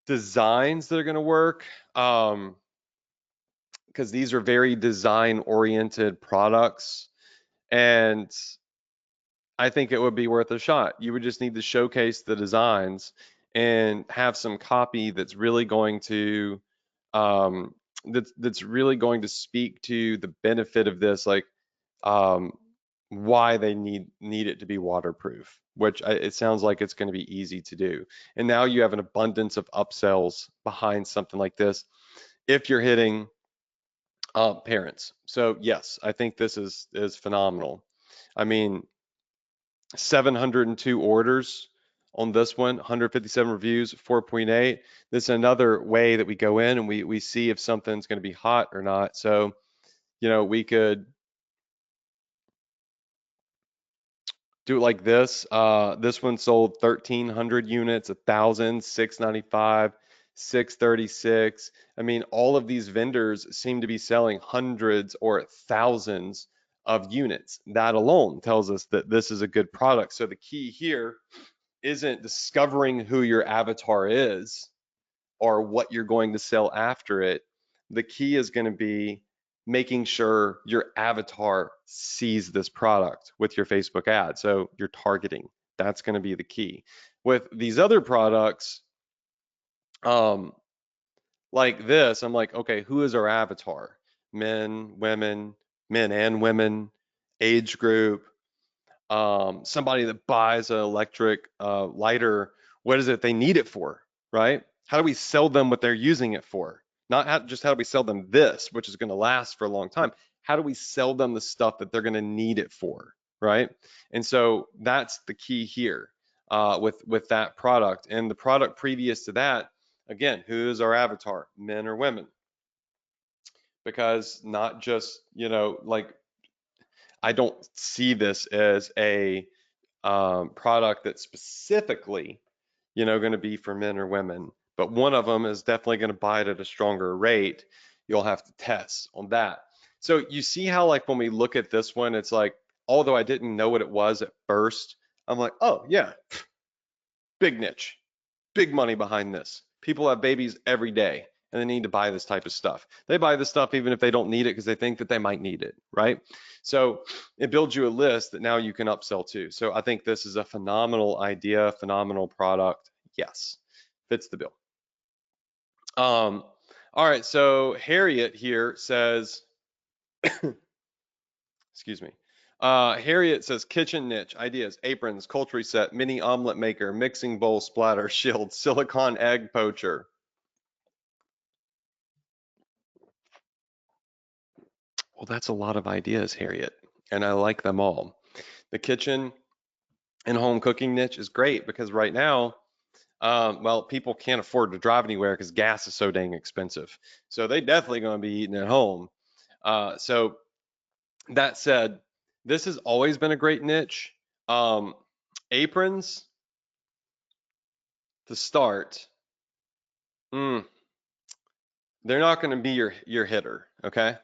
[SPEAKER 1] designs that are going to work. Because these are very design oriented products, and I think it would be worth a shot. You would just need to showcase the designs and have some copy that's really going to that's really going to speak to the benefit of this, like um, why they need it to be waterproof, which it sounds like it's going to be easy to do. And now you have an abundance of upsells behind something like this if you're hitting parents. So yes, I think this is phenomenal. I mean, 702 orders on this one, 157 reviews, 4.8. This is another way that we go in and we see if something's going to be hot or not. So, we could do it like this. This one sold 1,300 units, 1,000, 695, 636. I mean, all of these vendors seem to be selling hundreds or thousands of units. That alone tells us that this is a good product. So the key here isn't discovering who your avatar is or what you're going to sell after it. The key is going to be making sure your avatar sees this product with your Facebook ad. So your targeting, that's going to be the key. With these other products, um, like this, I'm like, okay, who is our avatar? Men, women, men and women, age group, somebody that buys an electric lighter, what is it they need it for, right? How do we sell them what they're using it for? Not just how do we sell them this, which is going to last for a long time. How do we sell them the stuff that they're going to need it for, right? And so that's the key here with that product. And the product previous to that, again, who is our avatar, men or women? Because not just, like I don't see this as a product that's specifically, going to be for men or women, but one of them is definitely going to buy it at a stronger rate. You'll have to test on that. So you see how, like, when we look at this one, it's like, although I didn't know what it was at first, I'm like, oh yeah, big niche, big money behind this. People have babies every day and they need to buy this type of stuff. They buy this stuff even if they don't need it because they think that they might need it, right? So it builds you a list that now you can upsell to. So I think this is a phenomenal idea, phenomenal product. Yes, fits the bill. All right, so Harriet here says, excuse me. Harriet says kitchen niche ideas, aprons, poultry set, mini omelet maker, mixing bowl splatter, shield, silicone egg poacher. Well, that's a lot of ideas, Harriet, and I like them all. The kitchen and home cooking niche is great because right now, well, people can't afford to drive anywhere because gas is so dang expensive. So they definitely going to be eating at home. So that said, this has always been a great niche. Aprons to start, mm, they're not going to be your hitter, okay?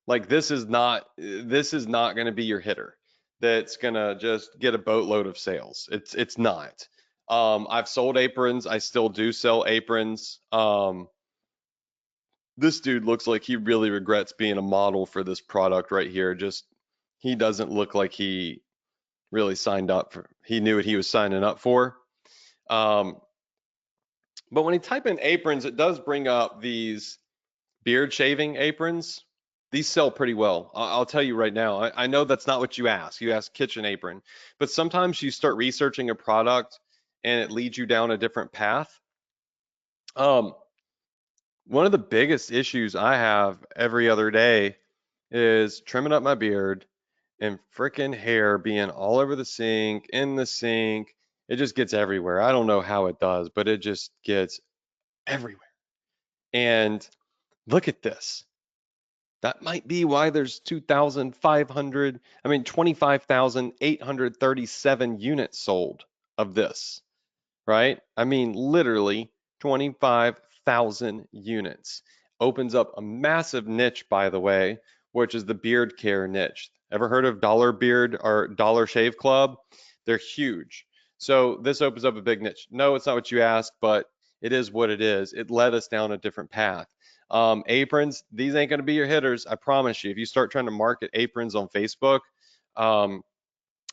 [SPEAKER 1] Like this is not going to be your hitter that's going to just get a boatload of sales. It's not. I've sold aprons. I still do sell aprons. This dude looks like he really regrets being a model for this product right here. Just he doesn't look like he really signed up for. He knew what he was signing up for. Um, but when you type in aprons, it does bring up these beard shaving aprons. These sell pretty well. I'll tell you right now. I know that's not what you ask. You ask kitchen apron, but sometimes you start researching a product and it leads you down a different path. Um, One of the biggest issues I have every other day is trimming up my beard and freaking hair being all over the sink, in the sink. It just gets everywhere. I don't know how it does, but it just gets everywhere. And look at this. That might be why there's 25,837 units sold of this, right? I mean, literally 25,000 units. opens up a massive niche, by the way, which is the beard care niche. Ever heard of Dollar Beard or Dollar Shave Club? They're huge. So this opens up a big niche. No, it's not what you asked, but it is what it is. It led us down a different path. Aprons, these ain't going to be your hitters. I promise you. If you start trying to market aprons on Facebook, um,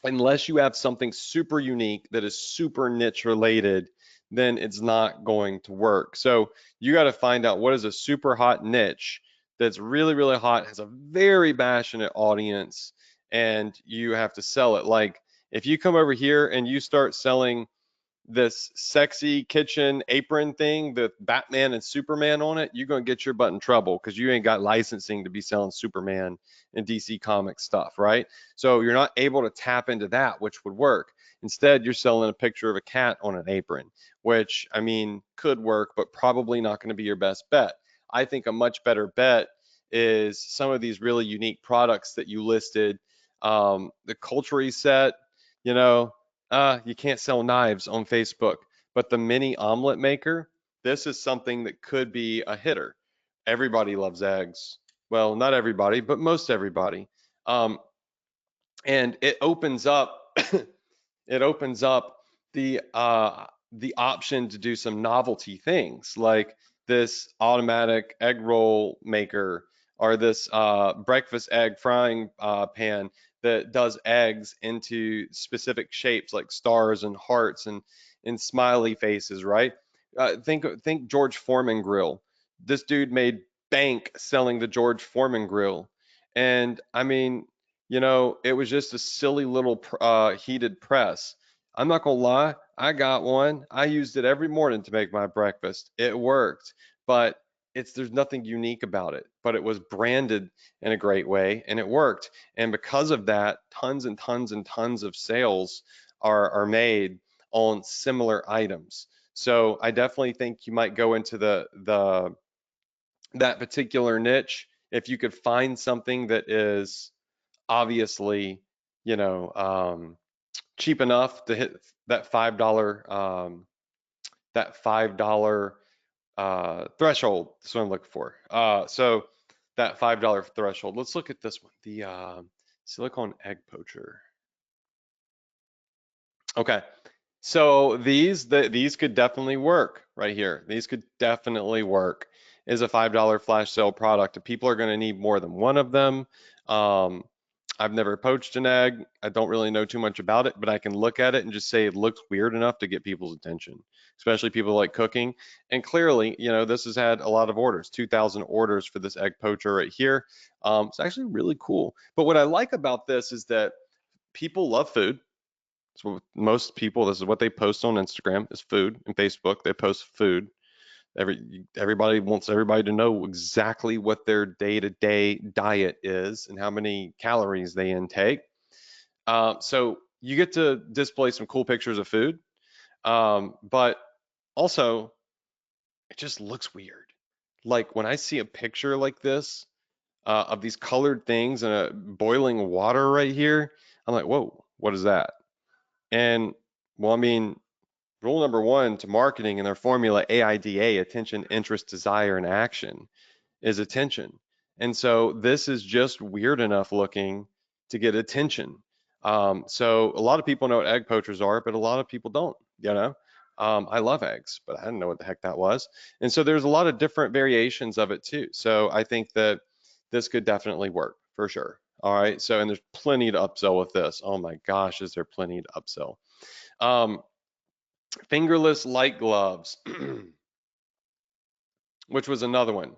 [SPEAKER 1] unless you have something super unique that is super niche related, then it's not going to work. So you got to find out what is a super hot niche that's really, really hot, has a very passionate audience, and you have to sell it. Like if you come over here and you start selling this sexy kitchen apron thing with Batman and Superman on it, you're going to get your butt in trouble because you ain't got licensing to be selling Superman and DC Comics stuff, right? So you're not able to tap into that, which would work. Instead, you're selling a picture of a cat on an apron, which I mean could work, but probably not going to be your best bet. I think a much better bet is some of these really unique products that you listed. The Culture set, you know, you can't sell knives on Facebook, but the mini omelet maker, this is something that could be a hitter. Everybody loves eggs. Well, not everybody, but most everybody. Um, and it opens up it opens up the option to do some novelty things like this automatic egg roll maker or this breakfast egg frying pan that does eggs into specific shapes like stars and hearts and smiley faces, right? Think George Foreman grill. This dude made bank selling the George Foreman grill, and I mean, it was just a silly little heated press. I'm not gonna lie, I got one. I used it every morning to make my breakfast. It worked, but there's nothing unique about it. But it was branded in a great way, and it worked. And because of that, tons and tons and tons of sales are made on similar items. So I definitely think you might go into the that particular niche if you could find something that is obviously, cheap enough to hit that $5 threshold. That's what I'm looking for. So that $5 threshold. Let's look at this one, the Silicone Egg Poacher. Okay, so these could definitely work right here. These could definitely work as a $5 flash sale product. If people are going to need more than one of them, um, I've never poached an egg. I don't really know too much about it, but I can look at it and just say it looks weird enough to get people's attention, especially people like cooking. And clearly, this has had a lot of orders, 2,000 orders for this egg poacher right here. It's actually really cool. But what I like about this is that people love food. So most people, this is what they post on Instagram is food, and Facebook they post food. Everybody wants everybody to know exactly what their day-to-day diet is and how many calories they intake. So you get to display some cool pictures of food, but also it just looks weird. Like when I see a picture like this of these colored things and a boiling water right here, I'm like, whoa, what is that? And well, I mean, rule number one to marketing in their formula AIDA, attention, interest, desire, and action, is attention. And so this is just weird enough looking to get attention. So a lot of people know what egg poachers are, but a lot of people don't. I love eggs, but I didn't know what the heck that was. And so there's a lot of different variations of it too. So I think that this could definitely work for sure. All right. So, and there's plenty to upsell with this. Oh my gosh, is there plenty to upsell? Um, Fingerless light gloves, which was another one.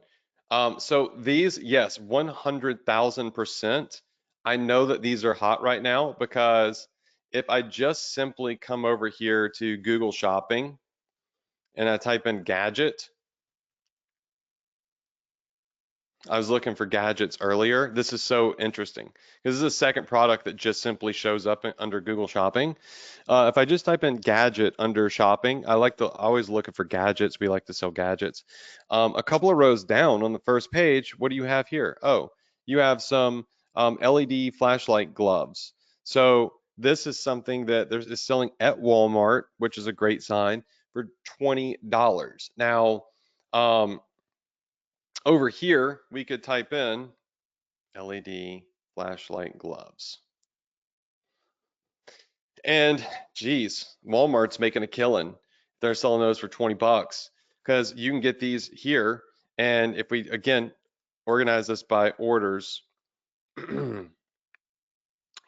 [SPEAKER 1] So these, yes, 100,000%. I know that these are hot right now because if I just simply come over here to Google Shopping and I type in gadget, I was looking for gadgets earlier. This is so interesting because this is a second product that just simply shows up under Google Shopping. If I just type in gadget under shopping, I always looking for gadgets. We like to sell gadgets. A couple of rows down on the first page, what do you have here? Oh, you have some LED flashlight gloves. So this is something that is selling at Walmart, which is a great sign, for $20. Now, Over here, we could type in LED flashlight gloves. And geez, Walmart's making a killing. They're selling those for 20 bucks because you can get these here. And if we, again, organize this by orders, well,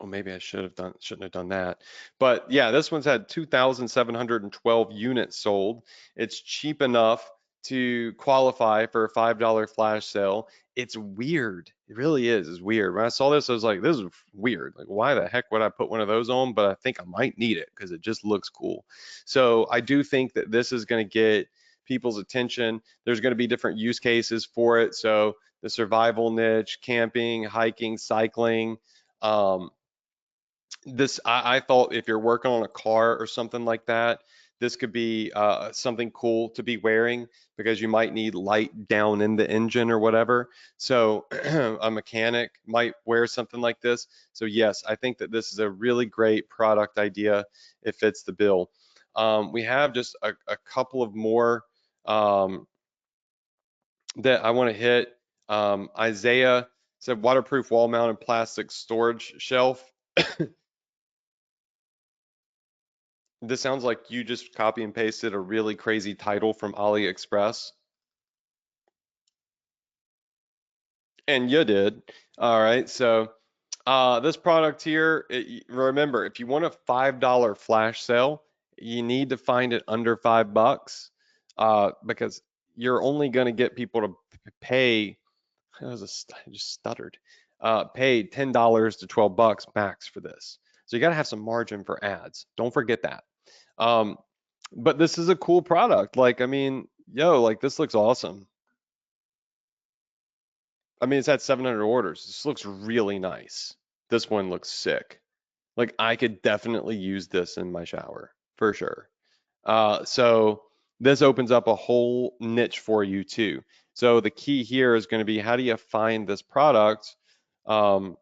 [SPEAKER 1] maybe I shouldn't have done that. But yeah, this one's had 2,712 units sold. It's cheap enough to qualify for a $5 flash sale. It's weird. It really is. It's weird. When I saw this, I was like, this is weird. Like, why the heck would I put one of those on? But I think I might need it because it just looks cool. So I do think that this is going to get people's attention. There's going to be different use cases for it. So the survival niche, camping, hiking, cycling. I thought if you're working on a car or something like that, this could be something cool to be wearing because you might need light down in the engine or whatever. So a mechanic might wear something like this. So yes, I think that this is a really great product idea. It fits the bill. We have just a couple of more that I want to hit. Isaiah said waterproof wall mounted plastic storage shelf. This sounds like you just copy and pasted a really crazy title from AliExpress. And you did. All right. So this product here, remember, if you want a $5 flash sale, you need to find it under $5 because you're only going to get people to pay. I just stuttered. Pay $10 to $12 max for this. So you got to have some margin for ads. Don't forget that. Um, but this is a cool product. Like, I mean, yo, like this looks awesome. I mean, it's had 700 orders. This looks really nice. This one looks sick. Like I could definitely use this in my shower for sure. So this opens up a whole niche for you too. So the key here is going to be how do you find this product? Um,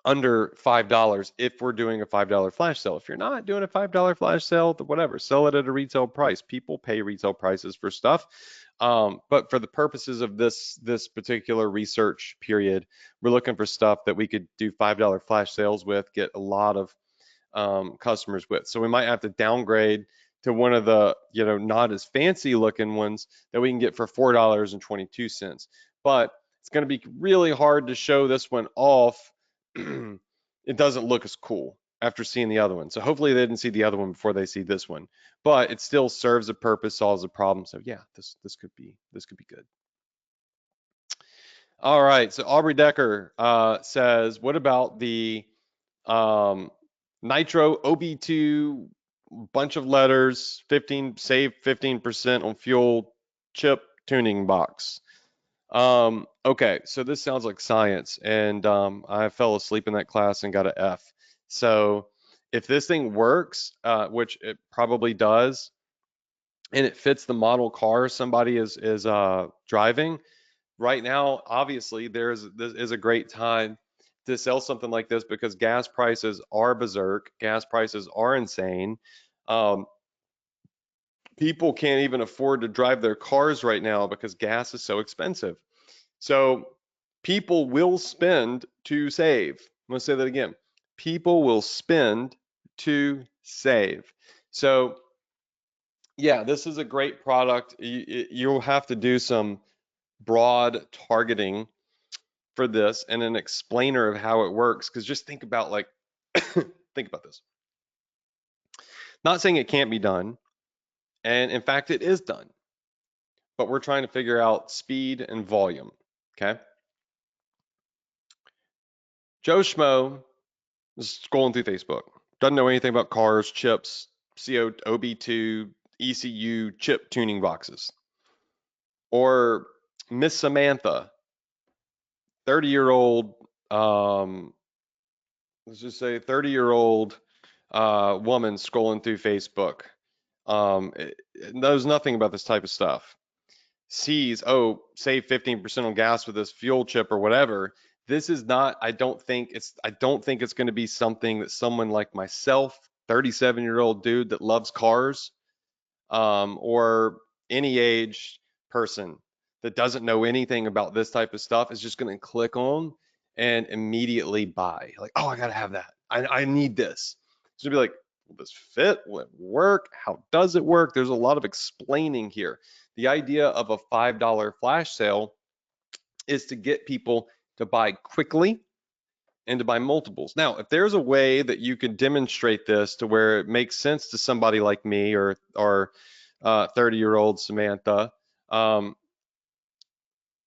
[SPEAKER 1] under $5 if we're doing a $5 flash sale. If you're not doing a $5 flash sale, whatever, sell it at a retail price. People pay retail prices for stuff. But for the purposes of this particular research period, we're looking for stuff that we could do $5 flash sales with, get a lot of customers with. So we might have to downgrade to one of the, not as fancy looking ones that we can get for $4.22. But it's going to be really hard to show this one off. It doesn't look as cool after seeing the other one. So hopefully they didn't see the other one before they see this one. But it still serves a purpose, solves a problem. So yeah, this could be good. All right. So Aubrey Decker says, what about the um, Nitro OB2 bunch of letters, save 15% on fuel chip tuning box? Okay, so this sounds like science, and I fell asleep in that class and got an F. So if this thing works, which it probably does, and it fits the model car somebody is driving, right now, obviously, this is a great time to sell something like this because gas prices are berserk, gas prices are insane. Um, People can't even afford to drive their cars right now because gas is so expensive. So people will spend to save. I'm going to say that again. People will spend to save. So yeah, this is a great product. You'll have to do some broad targeting for this and an explainer of how it works. Because just think about think about this. Not saying it can't be done, and in fact, it is done. But we're trying to figure out speed and volume. Okay. Joe Schmo is scrolling through Facebook. Doesn't know anything about cars, chips, CO, OB2, ECU, chip tuning boxes. Or Miss Samantha, 30-year-old, let's just say 30-year-old woman scrolling through Facebook. Knows nothing about this type of stuff. Sees, oh, save 15% on gas with this fuel chip or whatever. This is not, I don't think it's going to be something that someone like myself, 37-year-old dude that loves cars, or any age person that doesn't know anything about this type of stuff is just going to click on and immediately buy. Like, oh, I got to have that. I need this. It's going to be like, will this fit? Will it work? How does it work? There's a lot of explaining here. The idea of a $5 flash sale is to get people to buy quickly and to buy multiples. Now, if there's a way that you can demonstrate this to where it makes sense to somebody like me or 30-year-old Samantha,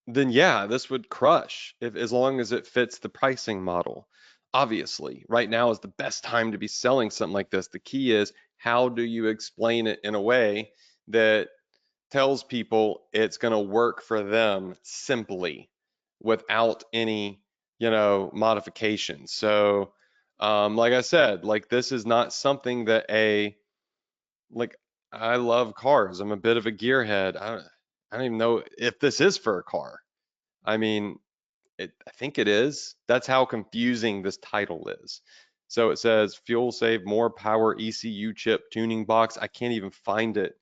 [SPEAKER 1] then yeah, this would crush if as long as it fits the pricing model. Obviously, right now is the best time to be selling something like this. The key is how do you explain it in a way that tells people it's going to work for them simply without any, modifications. So, like I said, like this is not something that like I love cars. I'm a bit of a gearhead. I don't even know if this is for a car. I mean, I think it is. That's how confusing this title is. So it says fuel save more power ECU chip tuning box. I can't even find it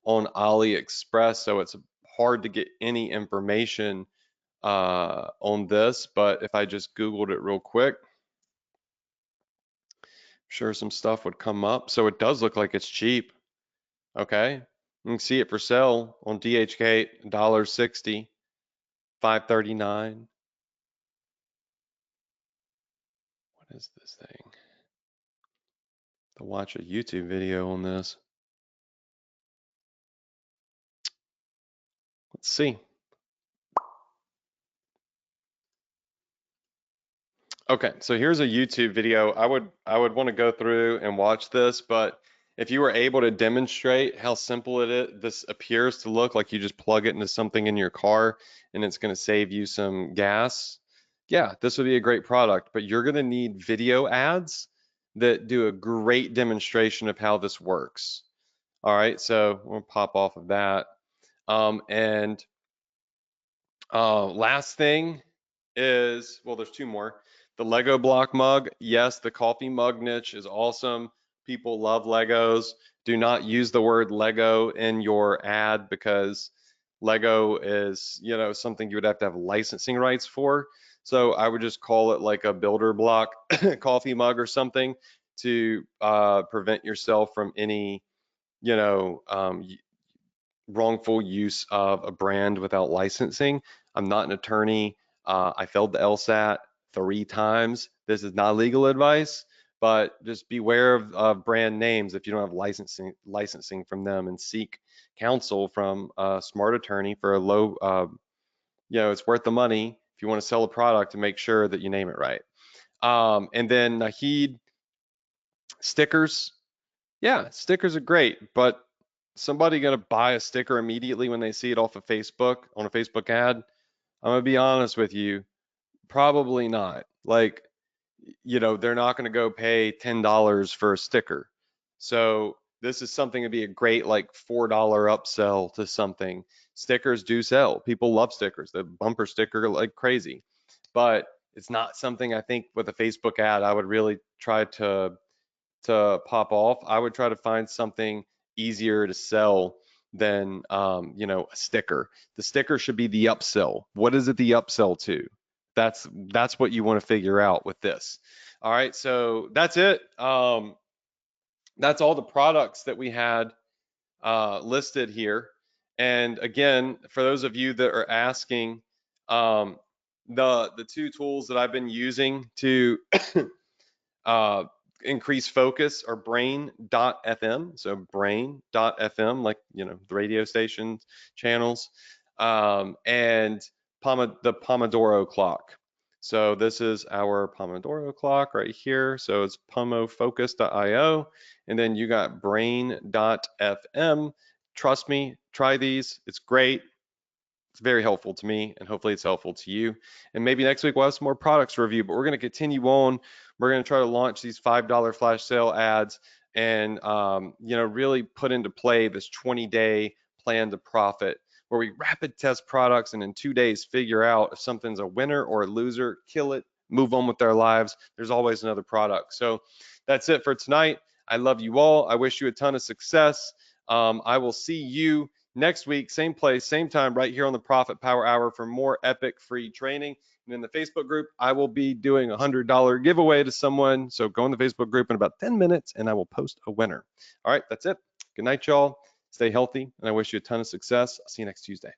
[SPEAKER 1] on AliExpress, so it's hard to get any information on this. But if I just Googled it real quick, I'm sure some stuff would come up. So it does look like it's cheap. Okay, you can see it for sale on DHK, $1.60, $5.39. What is this thing? To watch a YouTube video on this. Let's see. Okay, so here's a YouTube video. I would want to go through and watch this, but if you were able to demonstrate how simple it is, this appears to look like you just plug it into something in your car and it's going to save you some gas. Yeah, this would be a great product, but you're going to need video ads that do a great demonstration of how this works. All right, so we'll pop off of that. And last thing is, well, there's two more. The Lego block mug. Yes, the coffee mug niche is awesome. People love Legos. Do not use the word Lego in your ad because Lego is, something you would have to have licensing rights for. So I would just call it like a builder block coffee mug or something to prevent yourself from any, you know, um, wrongful use of a brand without licensing. I'm not an attorney. I failed the LSAT 3 times. This is not legal advice, but just beware of brand names if you don't have licensing from them, and seek counsel from a smart attorney for a low, it's worth the money if you want to sell a product to make sure that you name it right. And then Nahid, stickers. Yeah, stickers are great, but somebody gonna buy a sticker immediately when they see it off of Facebook on a Facebook ad? I'm gonna be honest with you, probably not. Like, they're not gonna go pay $10 for a sticker. So this is something to be a great like $4 upsell to something. Stickers do sell. People love stickers. The bumper sticker like crazy, but it's not something I think with a Facebook ad I would really try to pop off. I would try to find something easier to sell than a sticker. The sticker should be the upsell. What is it the upsell to? That's what you want to figure out with this. All right, so that's it. That's all the products that we had listed here. And again, for those of you that are asking, the two tools that I've been using to uh, increase focus or brain.fm. So brain.fm, like, the radio station channels, and the Pomodoro clock. So this is our Pomodoro clock right here. So it's pomofocus.io. And then you got brain.fm. Trust me, try these. It's great. It's very helpful to me, and hopefully it's helpful to you. And maybe next week we'll have some more products to review, but we're going to continue on. We're going to try to launch these $5 flash sale ads and, really put into play this 20-day plan to profit, where we rapid test products and in 2 days figure out if something's a winner or a loser, kill it, move on with their lives. There's always another product. So that's it for tonight. I love you all. I wish you a ton of success. I will see you next week, same place, same time, right here on the Profit Power Hour for more epic free training. And in the Facebook group, I will be doing a $100 giveaway to someone. So go in the Facebook group in about 10 minutes and I will post a winner. All right, that's it. Good night, y'all. Stay healthy, and I wish you a ton of success. I'll see you next Tuesday.